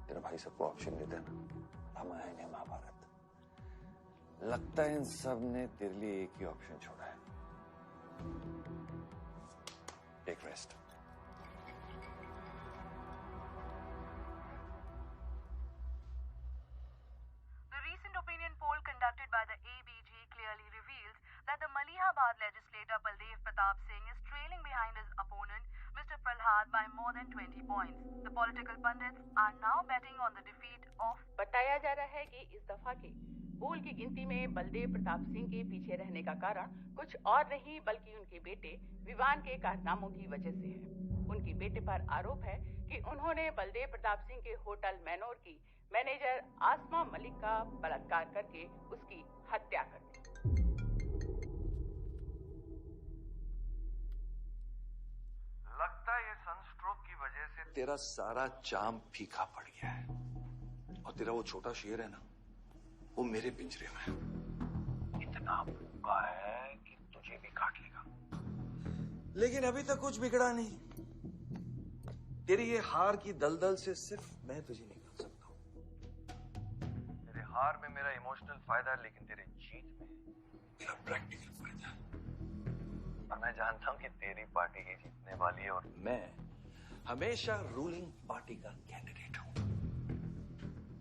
तेरा भाई सबको ऑप्शन देता है ना, रामायण या महाभारत। लगता है इन सब ने तेरे लिए एक ही ऑप्शन छोड़ा है, take rest. The recent opinion poll conducted by the ABG clearly reveals that the Malihabad legislator Baldev Pratap Singh is trailing behind his opponent, Mr. Prahlad, by more than 20 points. The political pundits are now betting on the defeat of. बताया जा रहा है कि इस दफा के पोल की गिनती में बलदेव प्रताप सिंह के पीछे रहने का कारण कुछ और नहीं बल्कि उनके बेटे विवान के कारनामों की वजह से है। उनके बेटे पर आरोप है कि उन्होंने बलदेव प्रताप सिंह के होटल मैनोर की मैनेजर आसमा मलिक का बलात्कार करके उसकी हत्या कर दी। लगता है ये सनस्ट्रोक की वजह से तेरा सारा चाम फीका पड़ गया है। और तेरा वो छोटा शेर है ना, वो मेरे पिंजरे में है। इतना भूखा है कि तुझे भी काट लेगा। लेकिन अभी तक कुछ बिगड़ा नहीं। तेरी ये हार की दलदल से सिर्फ मैं तुझे निकाल सकता हूँ। तेरे हार में मेरा इमोशनल फायदा है, लेकिन तेरे जीत में मेरा प्रैक्टिकल फायदा है। और मैं जानता हूँ कि तेरी पार्टी ही जीतने वाली है, और मैं हमेशा रूलिंग पार्टी का कैंडिडेट हूँ।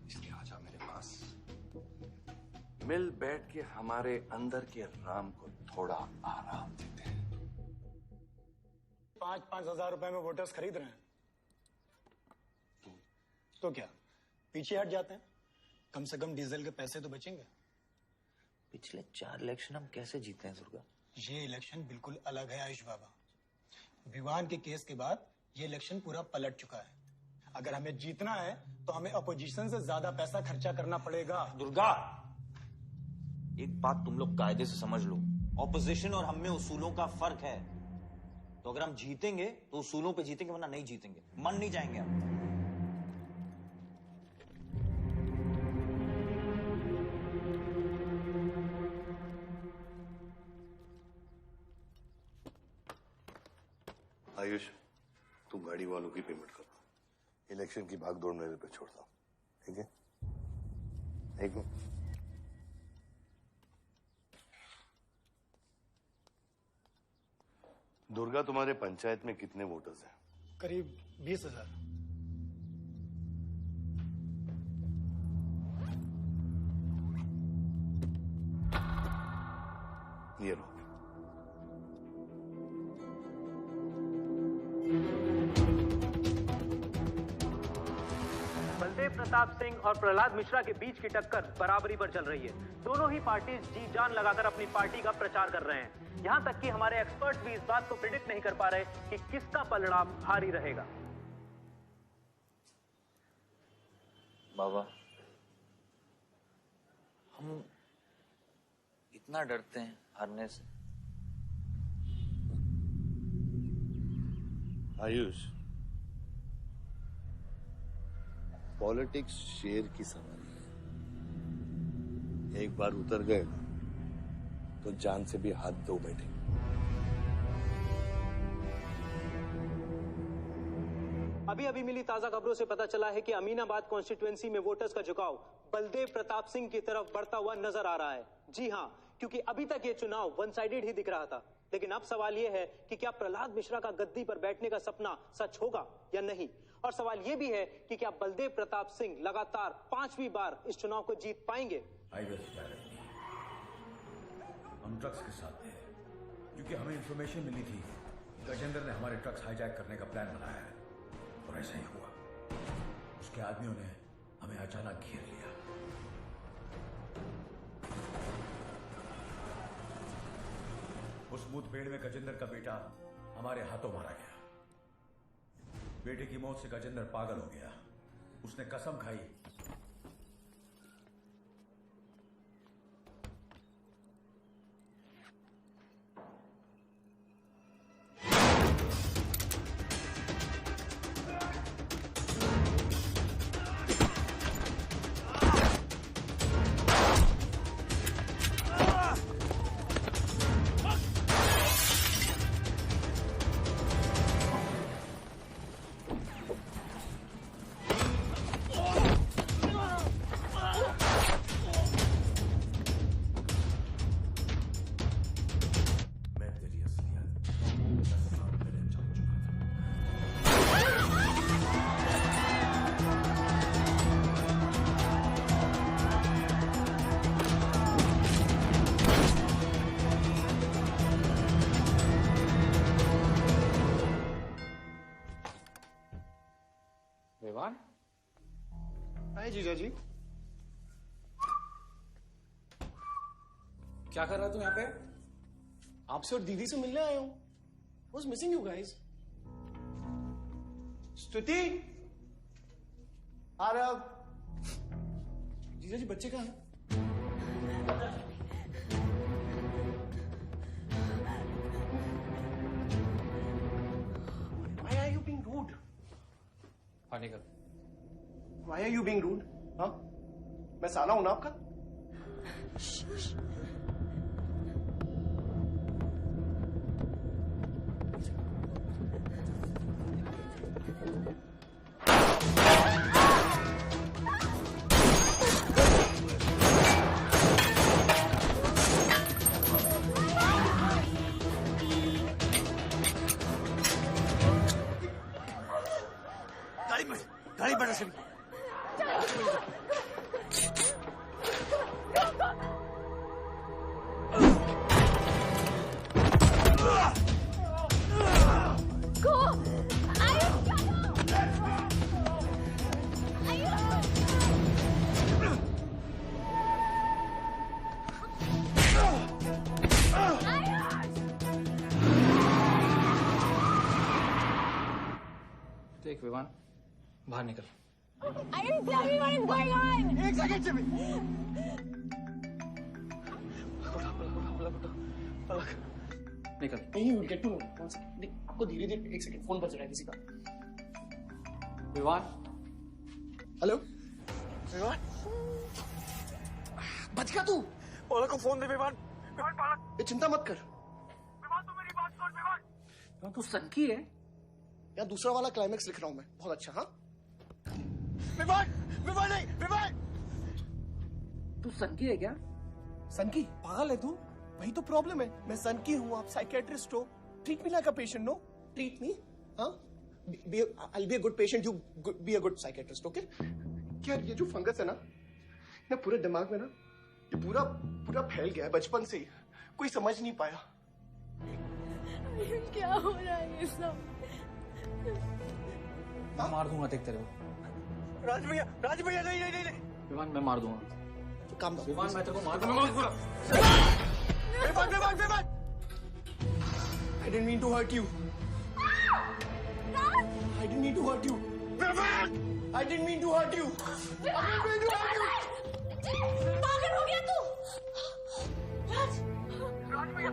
इसलिए आजा मेरे पास, मिल बैठ के हमारे अंदर के राम को थोड़ा आराम देते हैं। 5-5 हजार रुपए में वोटर्स खरीद रहे हैं, तो क्या पीछे हट जाते हैं? कम से कम डीजल के पैसे तो बचेंगे। पिछले 4 इलेक्शन हम कैसे जीते हैं दुर्गा? ये इलेक्शन बिल्कुल अलग है आयुष बाबा। विवान के केस के बाद ये इलेक्शन पूरा पलट चुका है। अगर हमें जीतना है तो हमें अपोजिशन से ज्यादा पैसा खर्चा करना पड़ेगा। दुर्गा, एक बात तुम लोग कायदे से समझ लो, ऑपोजिशन और हम में उसूलों का फर्क है। तो अगर हम जीतेंगे तो उसूलों पे जीतेंगे, वरना नहीं जीतेंगे, मन नहीं जाएंगे हम। आयुष, तू गाड़ी वालों की पेमेंट कर। इलेक्शन की भागदौड़ मेरे पे छोड़ता हूँ, ठीक है? एक मिनट। दुर्गा, तुम्हारे पंचायत में कितने वोटर्स हैं? करीब 20,000। ये लो। बलदेव प्रताप सिंह और प्रहलाद मिश्रा के बीच की टक्कर बराबरी पर चल रही है। दोनों ही पार्टी जी जान लगाकर अपनी पार्टी का प्रचार कर रहे हैं। यहां तक कि हमारे एक्सपर्ट भी इस बात को प्रिडिक्ट नहीं कर पा रहे कि किसका परिणाम भारी रहेगा। बाबा, हम इतना डरते हैं हारने से। आयुष, पॉलिटिक्स शेर की सवारी है। एक बार उतर गए ना तो जान से भी हाथ धो बैठे। अभी अभी मिली ताजा खबरों से पता चला है कि अमीनाबाद कॉन्स्टिट्यूएंसी में वोटर्स का झुकाव बलदेव प्रताप सिंह की तरफ बढ़ता हुआ नजर आ रहा है। जी हां, क्योंकि अभी तक ये चुनाव वन साइडेड ही दिख रहा था। लेकिन अब सवाल ये है कि क्या प्रहलाद मिश्रा का गद्दी पर बैठने का सपना सच होगा या नहीं। और सवाल ये भी है कि क्या बलदेव प्रताप सिंह लगातार 5वीं बार इस चुनाव को जीत पाएंगे। हम ट्रक्स के साथ थे, क्योंकि हमें इंफॉर्मेशन मिली थी गजेंद्र ने हमारे ट्रक्स हाईजैक करने का प्लान बनाया है, और ऐसा ही हुआ। उसके आदमियों ने हमें अचानक घेर लिया। उस मुठभेड़ में गजेंद्र का बेटा हमारे हाथों मारा गया। बेटे की मौत से गजेंद्र पागल हो गया। उसने कसम खाई हाय जीजा जी। क्या कर रहा तू यहाँ पे? आपसे और दीदी से मिलने आया हूं। Was missing you guys. स्तुति, आरव, जीजा जी बच्चे कहाँ हैं? Why are you being rude? हाँ निकल। Why are you being rude? हाँ, मैं साला हूं ना आपका? गाड़ी बढ़ा से देख विवान, बाहर निकल। Ayush, tell me what is going on. एक सेकंड से भी। निकल। नहीं, you'll get to know. One second. नहीं, आपको धीरे-धीरे एक सेकंड फोन बज रहा है किसी का। विवान। हेलो। विवान। बच गया तू। पलक को फोन दे विवान। विवान पलक। ये चिंता मत कर। विवान तू मेरी बात सुन विवान। विवान तू सनकी है? यार दूसरा वाला क्लाइमेक्स लिख रहा हूं मैं। बहुत अच्छा हाँ। विवान, विवान नहीं, विवान। तू सनकी है क्या? सनकी? पागल है तू? वही तो प्रॉब्लम है। मैं सनकी हूँ, आप साइकेट्रिस्ट हो। Treat me like a patient, no? Treat me, हाँ? I'll be a good patient, you be a good psychiatrist, okay? क्या ये जो फंगस है ना पूरे दिमाग में ना, ये पूरा फैल गया है बचपन से ही। कोई समझ नहीं पाया। क्या हो रहा है ये सब? मैं मार दूंगा देख तेरे को। राज भैया नहीं। विवान मैं मार दूंगा। काम दो। विवान मैं तेरे को मार दूंगा। Vivaan. I didn't mean to hurt you. I didn't mean to hurt you. I didn't mean to hurt you. पागल हो गया तू? राज भैया।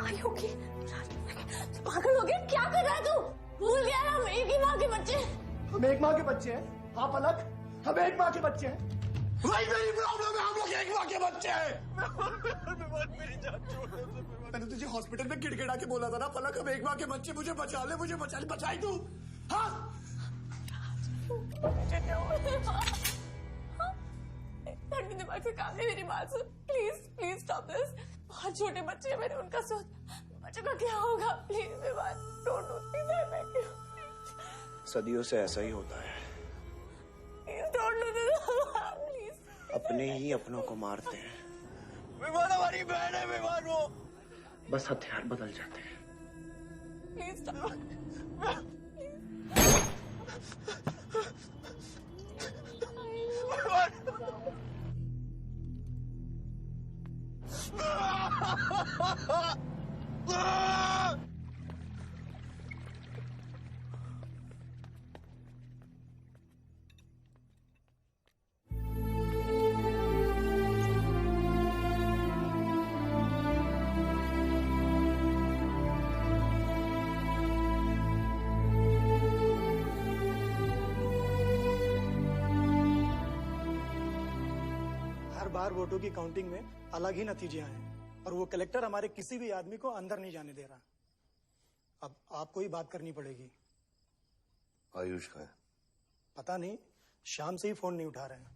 Are you okay? पागल हो गया? क्या कर रहा है तू? भूल गया हम एक ही माँ के बच्चे। हम एक माँ के बच्चे हैं। हाँ पलक, हम एक माँ के बच्चे हैं। वही मेरी प्रॉब्लम है, हम लोग एक माँ के बच्चे हैं। मेरी जान छोड़ दे। मैंने तुझे हॉस्पिटल में गिड़गिड़ा के बोला था ना पलक, हम एक माँ के बच्चे, मुझे बचा ले, बचाई तू। हाँ दिमाग से काम है, मेरी बात सुन प्लीज स्टॉप दिस। बहुत छोटे बच्चे हैं, मैंने उनका सोच बच्चों का क्या होगा? Please Vivaan, don't do this, I beg you. सदियों से ऐसा ही होता है, please don't do this please. अपने ही अपनों को मारते हैं। विवान हमारी बहन है विवान, वो बस हथियार बदल जाते हैं। Please stop. बार वोटों की काउंटिंग में अलग ही नतीजे आए हैं और वो कलेक्टर हमारे किसी भी आदमी को अंदर नहीं जाने दे रहा। अब आपको ही बात करनी पड़ेगी। आयुष का है? पता नहीं, शाम से ही फोन नहीं उठा रहे हैं।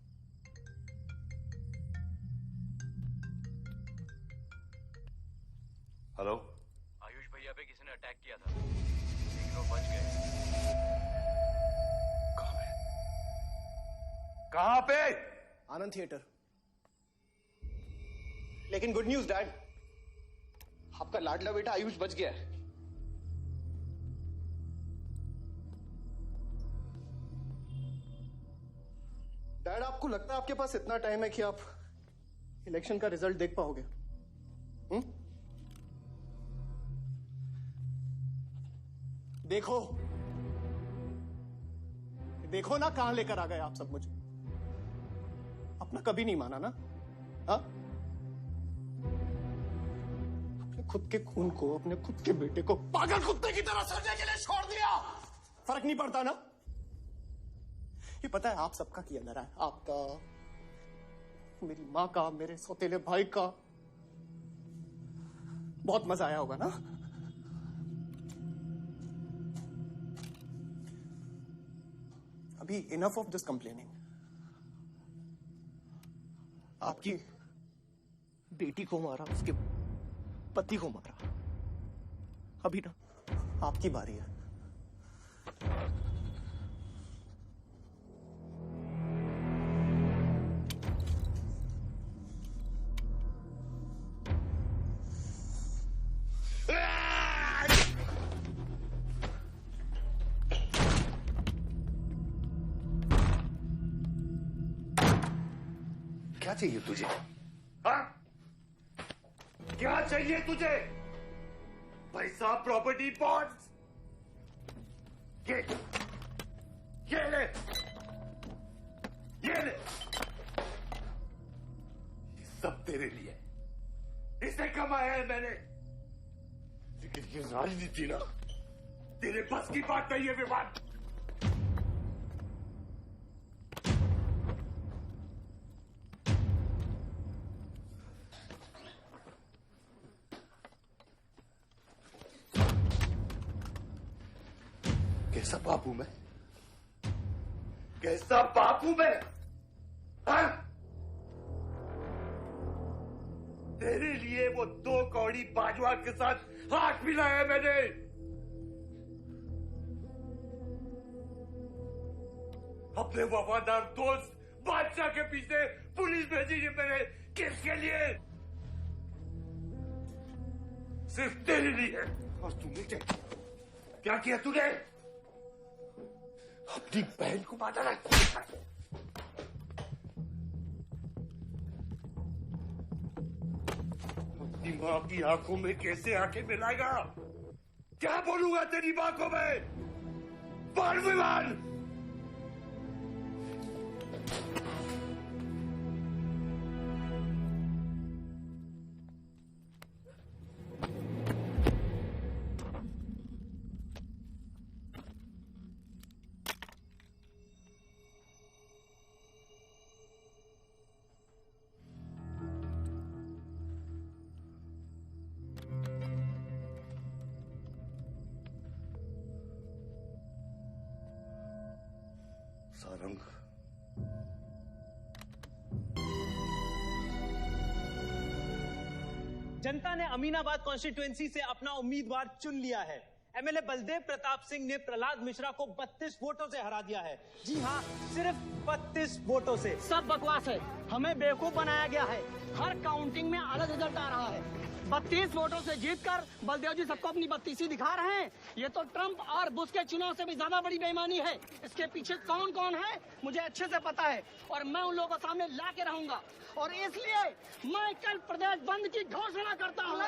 हेलो, आयुष भैया पे किसी ने अटैक किया था, लेकिन वो बच गए। कहां पे? आनंद थिएटर। लेकिन गुड न्यूज डैड, आपका लाडला बेटा आयुष बच गया है। डैड आपको लगता है आपके पास इतना टाइम है कि आप इलेक्शन का रिजल्ट देख पाओगे? देखो ना कहां लेकर आ गए आप सब मुझे। अपना कभी नहीं माना ना? हाँ, अपने खुद के खून को, अपने खुद के बेटे को पागल कुत्ते की तरह सड़ने के लिए छोड़ दिया। फर्क नहीं पड़ता ना? ये पता है आप सबका किया जा रहा है, आपका, मेरी माँ का, मेरे सौतेले भाई का। बहुत मजा आया होगा ना? अभी इनफ ऑफ दिस कंप्लेनिंग। आपकी बेटी को मारा, उसके पति को मारा, अभी ना आपकी बारी है। क्या चाहिए तुझे? हाँ? क्या चाहिए तुझे? पैसा, प्रॉपर्टी, बॉन्ड्स? ये ले, ये ले। ये सब तेरे लिए, इसे कमाया है मैंने। लेकिन ये राजनीति ना, तेरे बस की बात नहीं है विवान। कैसा बाप हूं मैं? कैसा बाप हूं मैं? हाँ? तेरे लिए वो 2 कौड़ी बाजवा के साथ हाथ मिलाया मैंने। अपने वफादार दोस्त बादशाह के पीछे पुलिस भेजी है मैंने। किसके लिए? सिर्फ तेरे लिए। और तूने क्या किया तूने? अपनी बहन को मारा ना। अपनी मां की आंखों में कैसे आंखें मिलाएगा? क्या बोलूंगा तेरी मां को मैं? बोल विमान। सारंग, जनता ने अमीनाबाद कॉन्स्टिट्यूएंसी से अपना उम्मीदवार चुन लिया है। एमएलए बलदेव प्रताप सिंह ने प्रहलाद मिश्रा को 32 वोटों से हरा दिया है। जी हाँ, सिर्फ 32 वोटों से। सब बकवास है, हमें बेवकूफ बनाया गया है। हर काउंटिंग में अलग रिजल्ट आ रहा है। 32 वोटों से जीतकर बलदेव जी सबको अपनी बत्तीसी दिखा रहे हैं। ये तो ट्रंप और बुश के चुनाव से भी ज्यादा बड़ी बेईमानी है। इसके पीछे कौन कौन है मुझे अच्छे से पता है और मैं उन लोगों के सामने ला के रहूंगा। और इसलिए मैं कल प्रदेश बंद की घोषणा करता हूँ।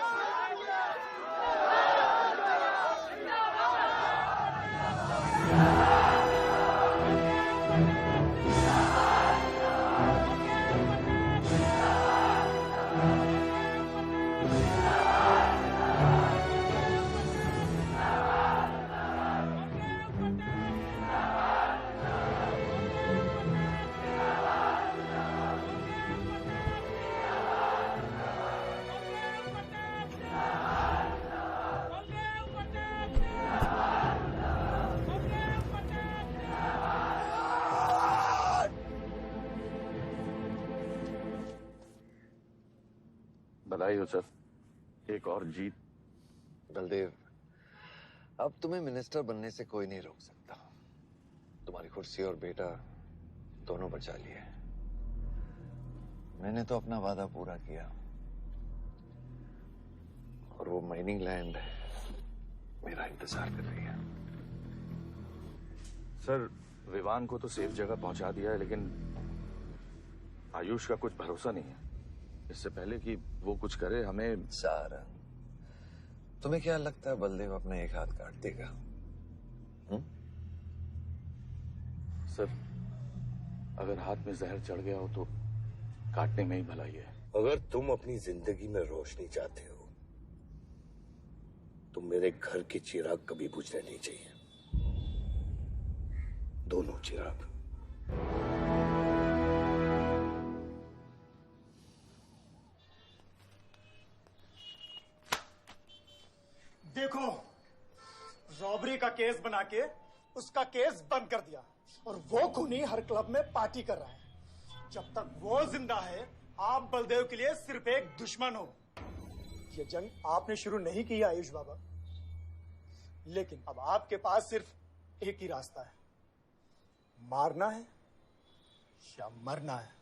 बधाई हो सर, एक और जीत। बलदेव, अब तुम्हें मिनिस्टर बनने से कोई नहीं रोक सकता। तुम्हारी कुर्सी और बेटा दोनों बचा लिए। मैंने तो अपना वादा पूरा किया और वो माइनिंग लैंड मेरा इंतजार कर रही है। सर, विवान को तो सेफ जगह पहुंचा दिया है, लेकिन आयुष का कुछ भरोसा नहीं है। इससे पहले कि वो कुछ करे हमें। सारंग, तुम्हें क्या लगता है बलदेव अपना एक हाथ काट देगा? सर, अगर हाथ में जहर चढ़ गया हो तो काटने में ही भलाई है। अगर तुम अपनी जिंदगी में रोशनी चाहते हो तो मेरे घर के चिराग कभी बुझने नहीं चाहिए। दोनों चिराग। देखो, रॉबरी का केस बना के उसका केस बंद कर दिया और वो खूनी हर क्लब में पार्टी कर रहा है। जब तक वो जिंदा है, आप बलदेव के लिए सिर्फ एक दुश्मन हो। ये जंग आपने शुरू नहीं की आयुष बाबा, लेकिन अब आपके पास सिर्फ एक ही रास्ता है, मारना है या मरना है।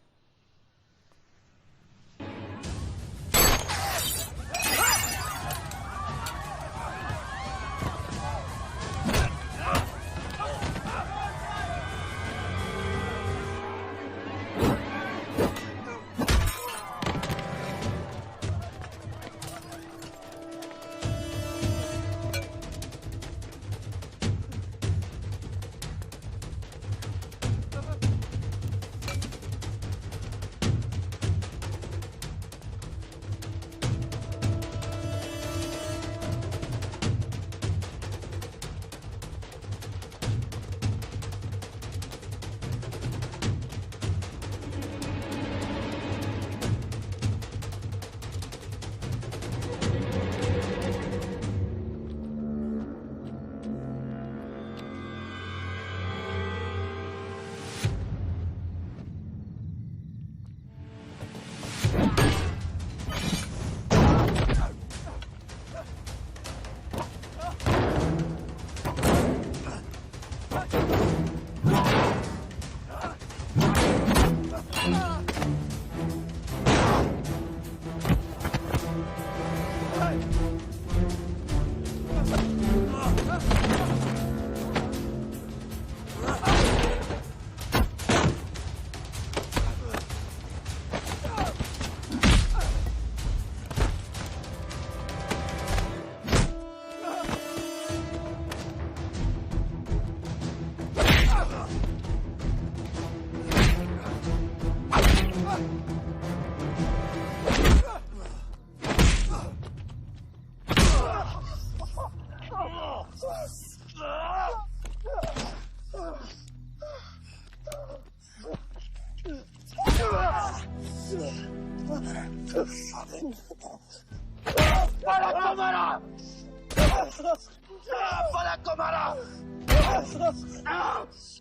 पलक को मारा।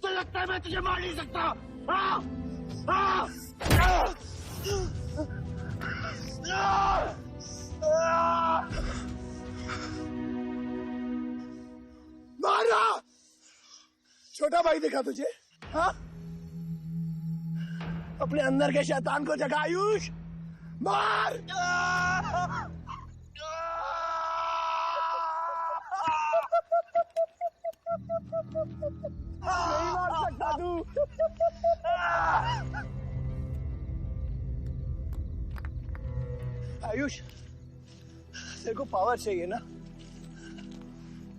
तो लगता है मैं तुझे मार नहीं सकता। मारा। छोटा भाई दिखा तुझे? हाँ, अपने अंदर के शैतान को जगा आयुष। मार। नहीं मार सकता तू। आयुष, तेरे को पावर चाहिए ना?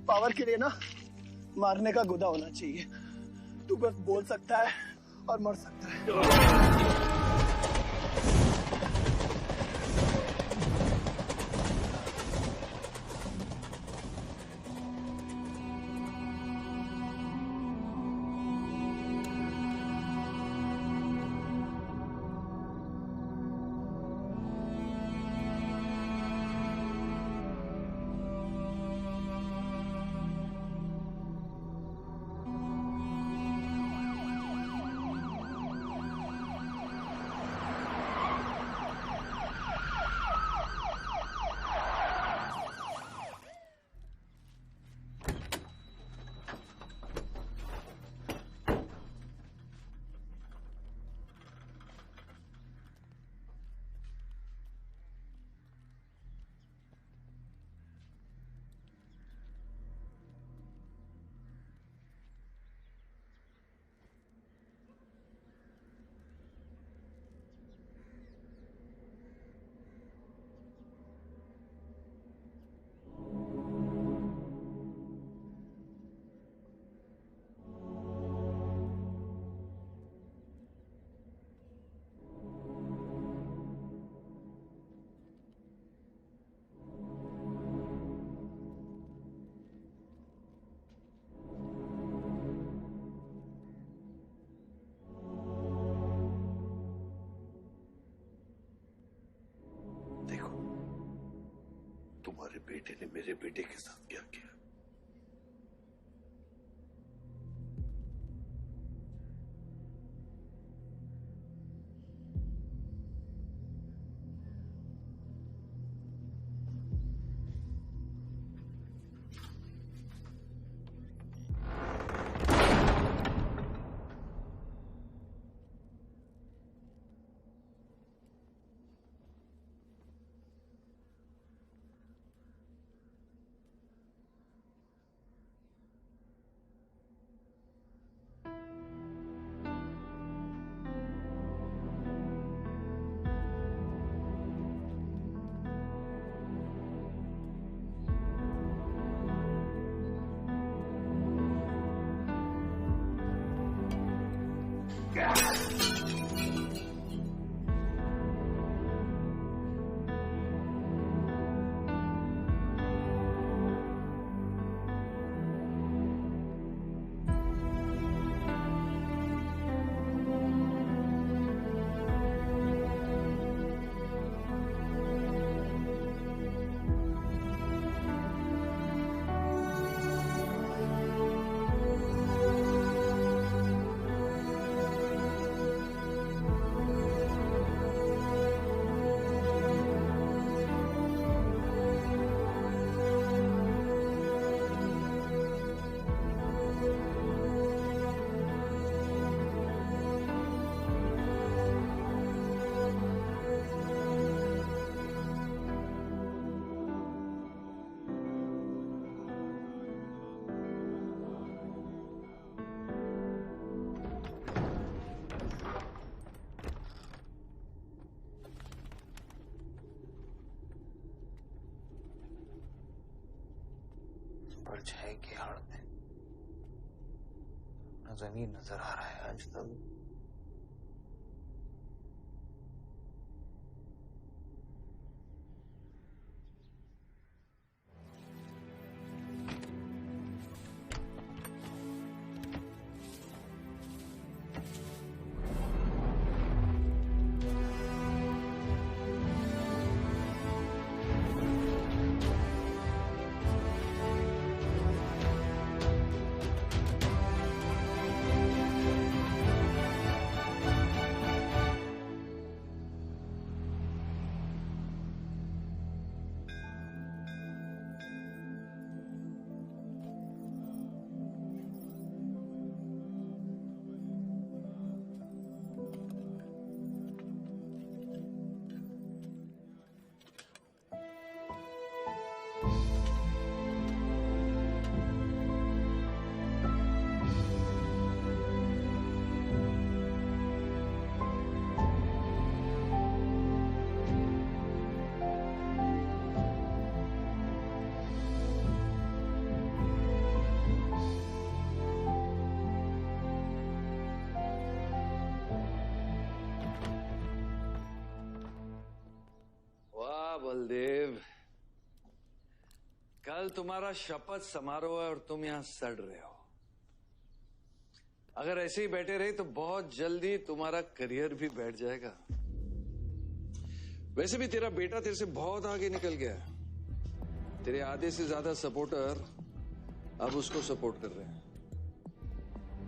पावर के लिए ना मारने का गुदा होना चाहिए। तू बस बोल सकता है और मर सकता है। तुम्हारे बेटे ने मेरे बेटे के साथ क्या किया? परछाई की आड़ में न जमीन नजर आ रहा है आज तक। बलदेव, कल तुम्हारा शपथ समारोह है और तुम यहां सड़ रहे हो। अगर ऐसे ही बैठे रहे तो बहुत जल्दी तुम्हारा करियर भी बैठ जाएगा। वैसे भी तेरा बेटा तेरे से बहुत आगे निकल गया है। तेरे आधे से ज्यादा सपोर्टर अब उसको सपोर्ट कर रहे हैं।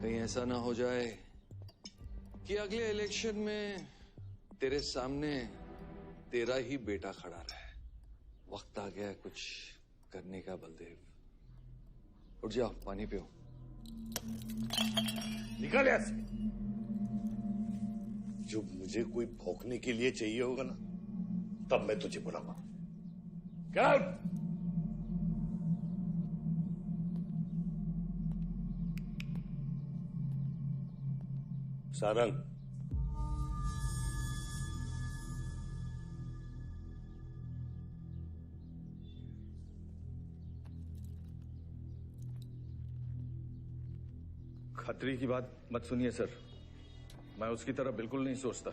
कहीं ऐसा ना हो जाए कि अगले इलेक्शन में तेरे सामने तेरा ही बेटा खड़ा रहे। वक्त आ गया है कुछ करने का बलदेव। उठ जाओ, पानी पियो। निकल यहाँ से। जब मुझे कोई भौंकने के लिए चाहिए होगा ना, तब मैं तुझे बुलाऊंगा। क्या? सारंग, खतरी की बात मत सुनिए सर, मैं उसकी तरह बिल्कुल नहीं सोचता।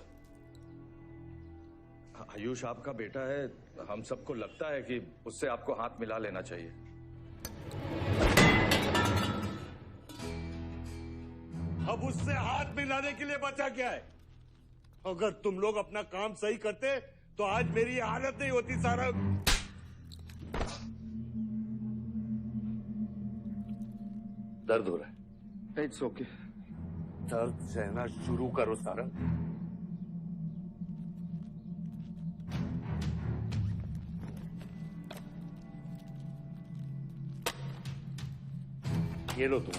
आयुष आपका बेटा है, हम सबको लगता है कि उससे आपको हाथ मिला लेना चाहिए। अब उससे हाथ मिलाने के लिए बचा क्या है? अगर तुम लोग अपना काम सही करते तो आज मेरी ये हालत नहीं होती। सारा दर्द हो रहा है? It's okay. दर्द सहना शुरू करो सारंग। ये लो तुम,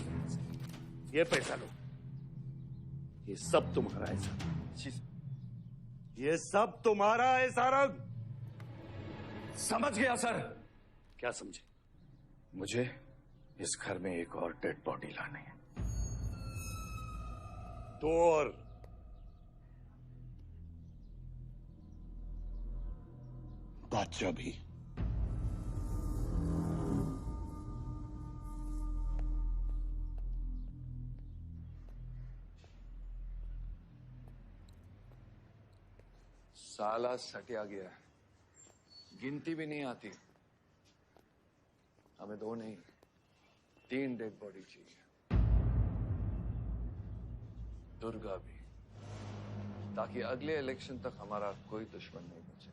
ये पैसा लो, ये सब तुम्हारा है सारंग, ये सब तुम्हारा है सारंग। समझ गया सर। क्या समझे? मुझे इस घर में एक और डेड बॉडी लानी है। तो और बादशाह भी। साला सटिया गया है, गिनती भी नहीं आती। हमें 2 नहीं 3 डेड बॉडी चाहिए, दुर्गा भी, ताकि अगले इलेक्शन तक हमारा कोई दुश्मन नहीं बचे।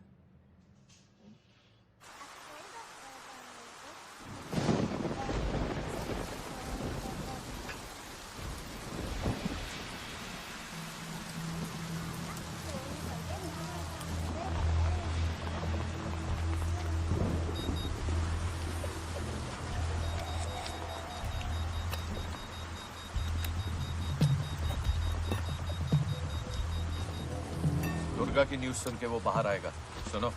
दुर्गा की न्यूज सुन के वो बाहर आएगा। सुनो,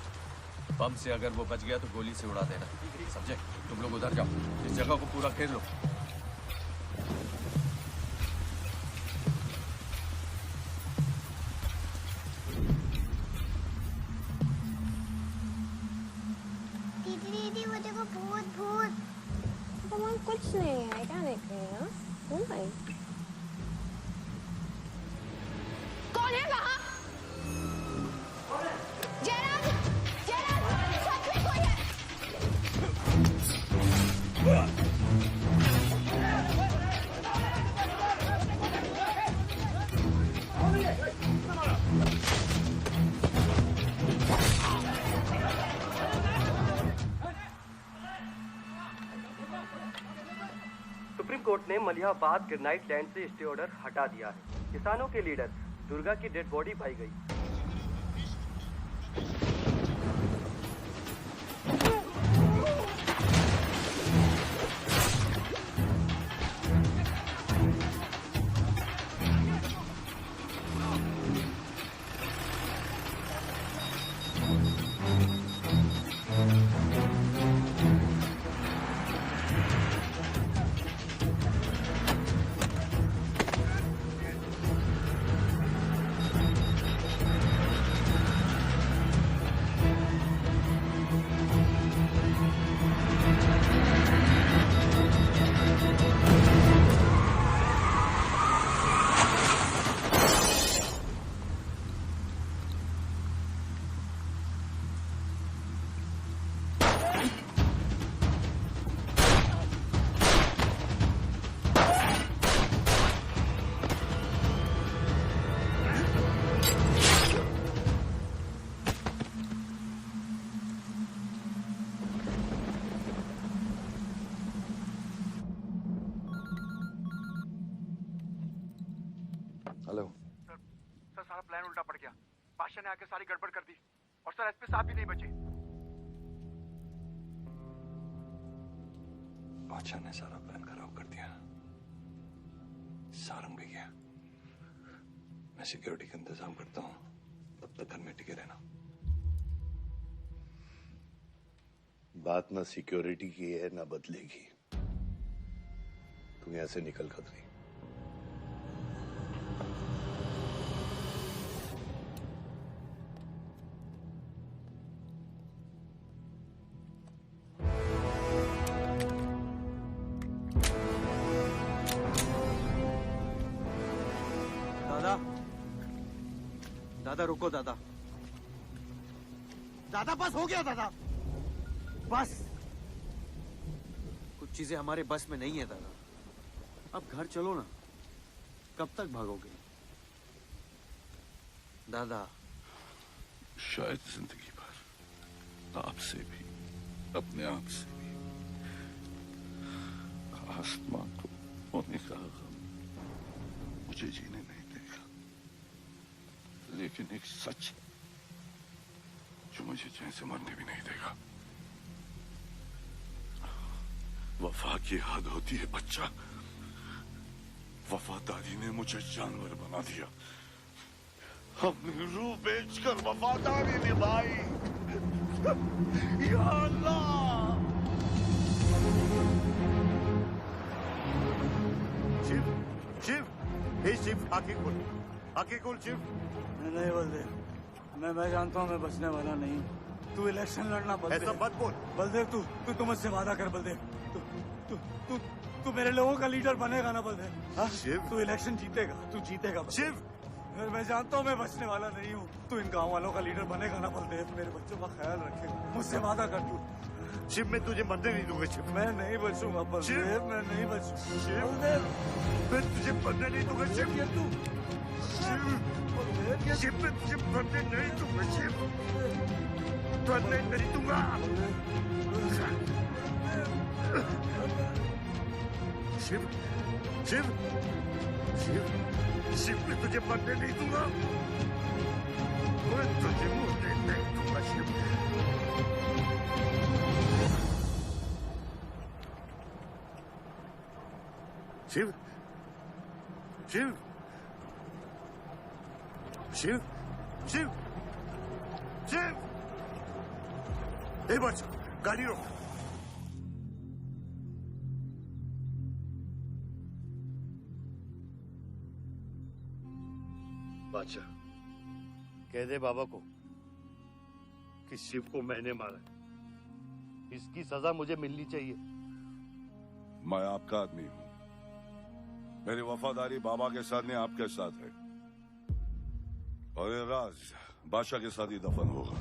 बम से अगर वो बच गया तो गोली से उड़ा देना, समझे? तुम लोग उधर जाओ, इस जगह को पूरा घेर लो। दीदी दीदी वो देखो भूत भूत। तो कुछ नहीं है, क्या देख रही है? कौन है वहाँ? जयराज, जयराज, सच में कोई है? सुप्रीम कोर्ट ने मलिहाबाद ग्रेनाइट लैंड से स्टे ऑर्डर हटा दिया है। किसानों के लीडर दुर्गा की डेड बॉडी पाई गई। हेलो सर, सारा प्लान उल्टा पड़ गया। बादशाह ने आके सारी गड़बड़ कर दी और सर एसपी साहब भी नहीं बचे। बादशाह ने सारा प्लान खराब कर दिया। सारंग भी गया। मैं सिक्योरिटी का इंतजाम करता हूँ, तब तक घर में टिके रहना। बात ना सिक्योरिटी की है ना बदलेगी। तू यहां से निकल खतरी। दादा, दादा रुको दादा। दादा बस हो गया दादा, बस। कुछ चीजें हमारे बस में नहीं है दादा। अब घर चलो ना, कब तक भागोगे दादा? शायद जिंदगी भर आपसे भी, अपने आप से भी आसमां को मोनिका मुझे जीने नहीं देगा, लेकिन एक सच जो मुझे चैन से मरने भी नहीं देगा। वफा की हद होती है बच्चा। वफादारी ने मुझे जानवर बना दिया। हमने रूह बेचकर वफादारी निभाई। या अल्लाह। शिव, शिव, हे शिव, आंखें खोल, आंखें खोल शिव। नहीं बलदेव, मैं जानता हूँ मैं बचने वाला नहीं हूँ। तू इलेक्शन लड़ना बलदेव। ऐसा मत बोल। बलदेव तू मुझसे वादा कर बलदेव। तू मेरे लोगों का लीडर बनेगा ना बलदेव? शिव, तू इलेक्शन जीतेगा, तू जीतेगा शिव। मैं जानता हूँ मैं बचने वाला नहीं हूँ। तू इन गाँव वालों का लीडर बनेगा ना बलदेव? मेरे बच्चों का ख्याल रखेगा, मुझसे वादा कर तू। शिव, मैं तुझे मरने नहीं दूंगा शिव। मैं नहीं बचूंगा बलदेव, मैं नहीं बचूंगा शिव। मैं तुझे मरने नहीं दूंगा शिव। शिव, शिव, मैं तुझे मरने नहीं दूंगा शिव। मरने नहीं दूंगा। शिव, शिव, शिव, शिव, मैं तुझे मरने नहीं दूंगा। मैं तुझे मरने नहीं दूंगा शिव। शिव, शिव, शिव, शिव, शिव। ए बच्चा, गाड़ी रोक। बादशाह, कह दे बाबा को कि शिव को मैंने मारा। इसकी सजा मुझे मिलनी चाहिए। मैं आपका आदमी हूँ। मेरी वफादारी बाबा के साथ नहीं, आपके साथ है। और ये राज बादशाह के साथ ही दफन होगा।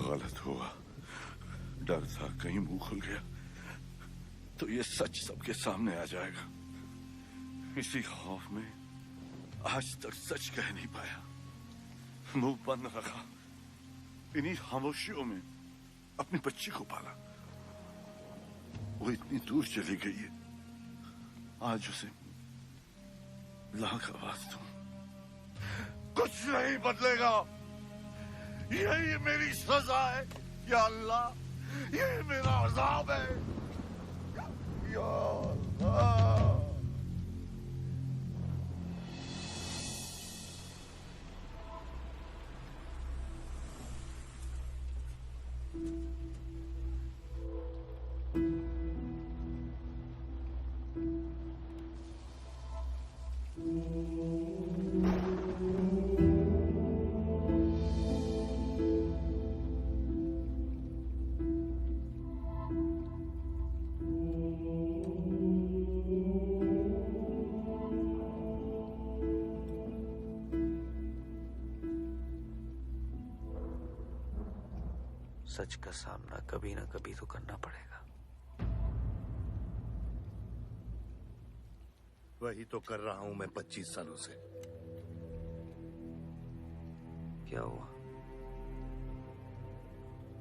गलत हुआ, डर था कहीं मुंह खुल गया तो ये सच सबके सामने आ जाएगा। इसी खौफ में आज तक सच कह नहीं पाया, मुंह बंद रखा। इन्हीं खामोशियों में अपनी बच्ची को पाला। वो इतनी दूर चली गई है, आज उसे लाख आवाज दूं, कुछ नहीं बदलेगा। यही मेरी सजा है या अल्लाह, यही मेरा अज़ाब है या अल्लाह। सच का सामना कभी ना कभी तो करना पड़ेगा। वही तो कर रहा हूं मैं 25 सालों से। क्या हुआ?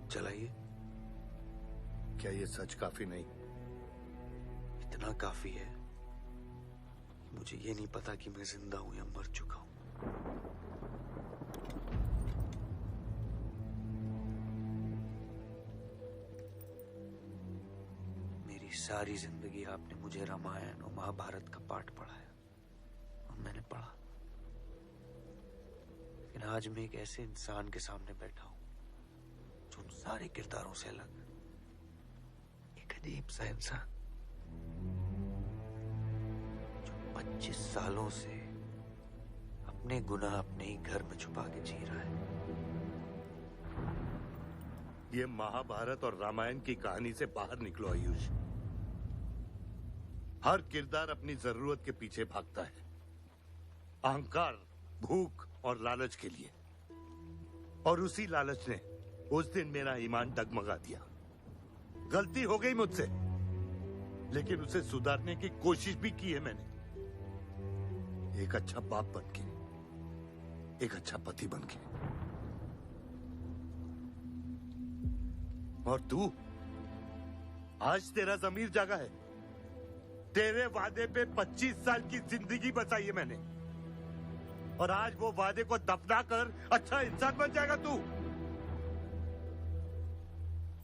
चलाइए। क्या ये सच काफी नहीं? इतना काफी है। मुझे ये नहीं पता कि मैं जिंदा हूं या मर चुका हूं। सारी जिंदगी आपने मुझे रामायण और महाभारत का पाठ पढ़ाया और मैंने पढ़ा। लेकिन आज मैं एक ऐसे इंसान के सामने बैठा हूं जो उन सारे किरदारों से अलग, एक अजीब सा इंसान जो 25 सालों से अपने गुनाह अपने ही घर में छुपा के जी रहा है। ये महाभारत और रामायण की कहानी से बाहर निकलो आयुष। हर किरदार अपनी जरूरत के पीछे भागता है, अहंकार, भूख और लालच के लिए। और उसी लालच ने उस दिन मेरा ईमान डगमगा दिया। गलती हो गई मुझसे, लेकिन उसे सुधारने की कोशिश भी की है मैंने। एक अच्छा बाप बन के, एक अच्छा पति बन के। और तू आज तेरा जमीर जागा है। तेरे वादे पे 25 साल की जिंदगी बचाई है मैंने, और आज वो वादे को दफना कर अच्छा इंसान बन जाएगा तू।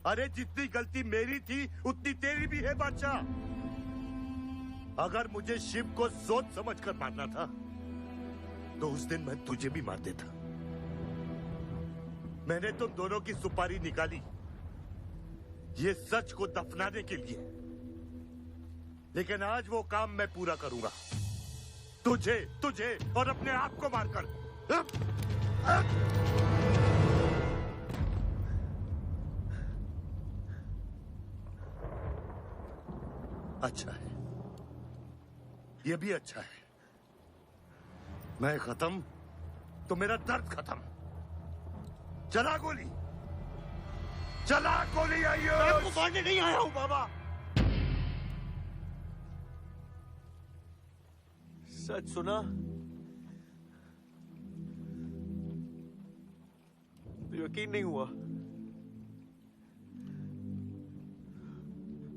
अरे जितनी गलती मेरी थी उतनी तेरी भी है बादशाह। अगर मुझे शिव को सोच समझ कर मारना था तो उस दिन मैं तुझे भी मार देता। मैंने तुम दोनों की सुपारी निकाली ये सच को दफनाने के लिए, लेकिन आज वो काम मैं पूरा करूंगा, तुझे और अपने आप को मारकर। अच्छा है, ये भी अच्छा है। मैं खत्म तो मेरा दर्द खत्म। चला गोली, चला गोली। आइयो, मैं आपको मारने नहीं आया हूं बाबा। सच सुना तो यकीन नहीं हुआ,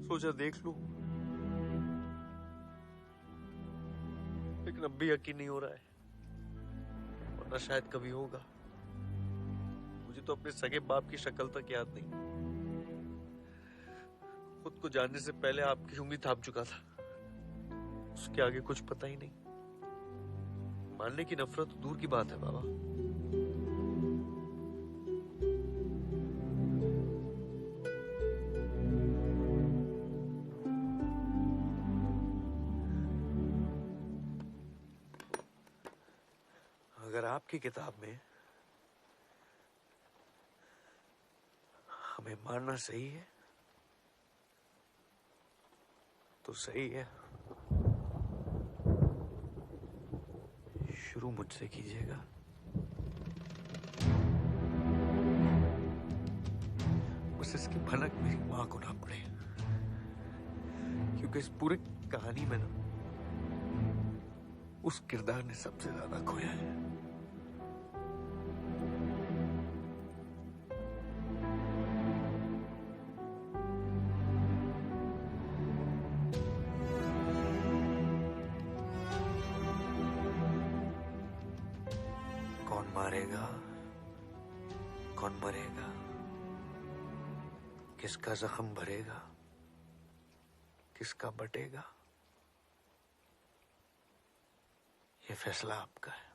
सोचा देख लूं, लेकिन अब भी यकीन नहीं हो रहा है, वरना शायद कभी होगा। मुझे तो अपने सगे बाप की शक्ल तक याद नहीं। खुद को जानने से पहले आपकी उंगली थाप चुका था, उसके आगे कुछ पता ही नहीं। मानने की नफरत तो दूर की बात है बाबा। अगर आपकी किताब में हमें मारना सही है तो सही है। शुरू मुझसे कीजिएगा। बस इसकी भनक मेरी मां को ना पड़े, क्योंकि इस पूरी कहानी में ना उस किरदार ने सबसे ज्यादा खोया है। कौन मारेगा, कौन मरेगा, किसका जख्म भरेगा, किसका बटेगा, ये फैसला आपका है।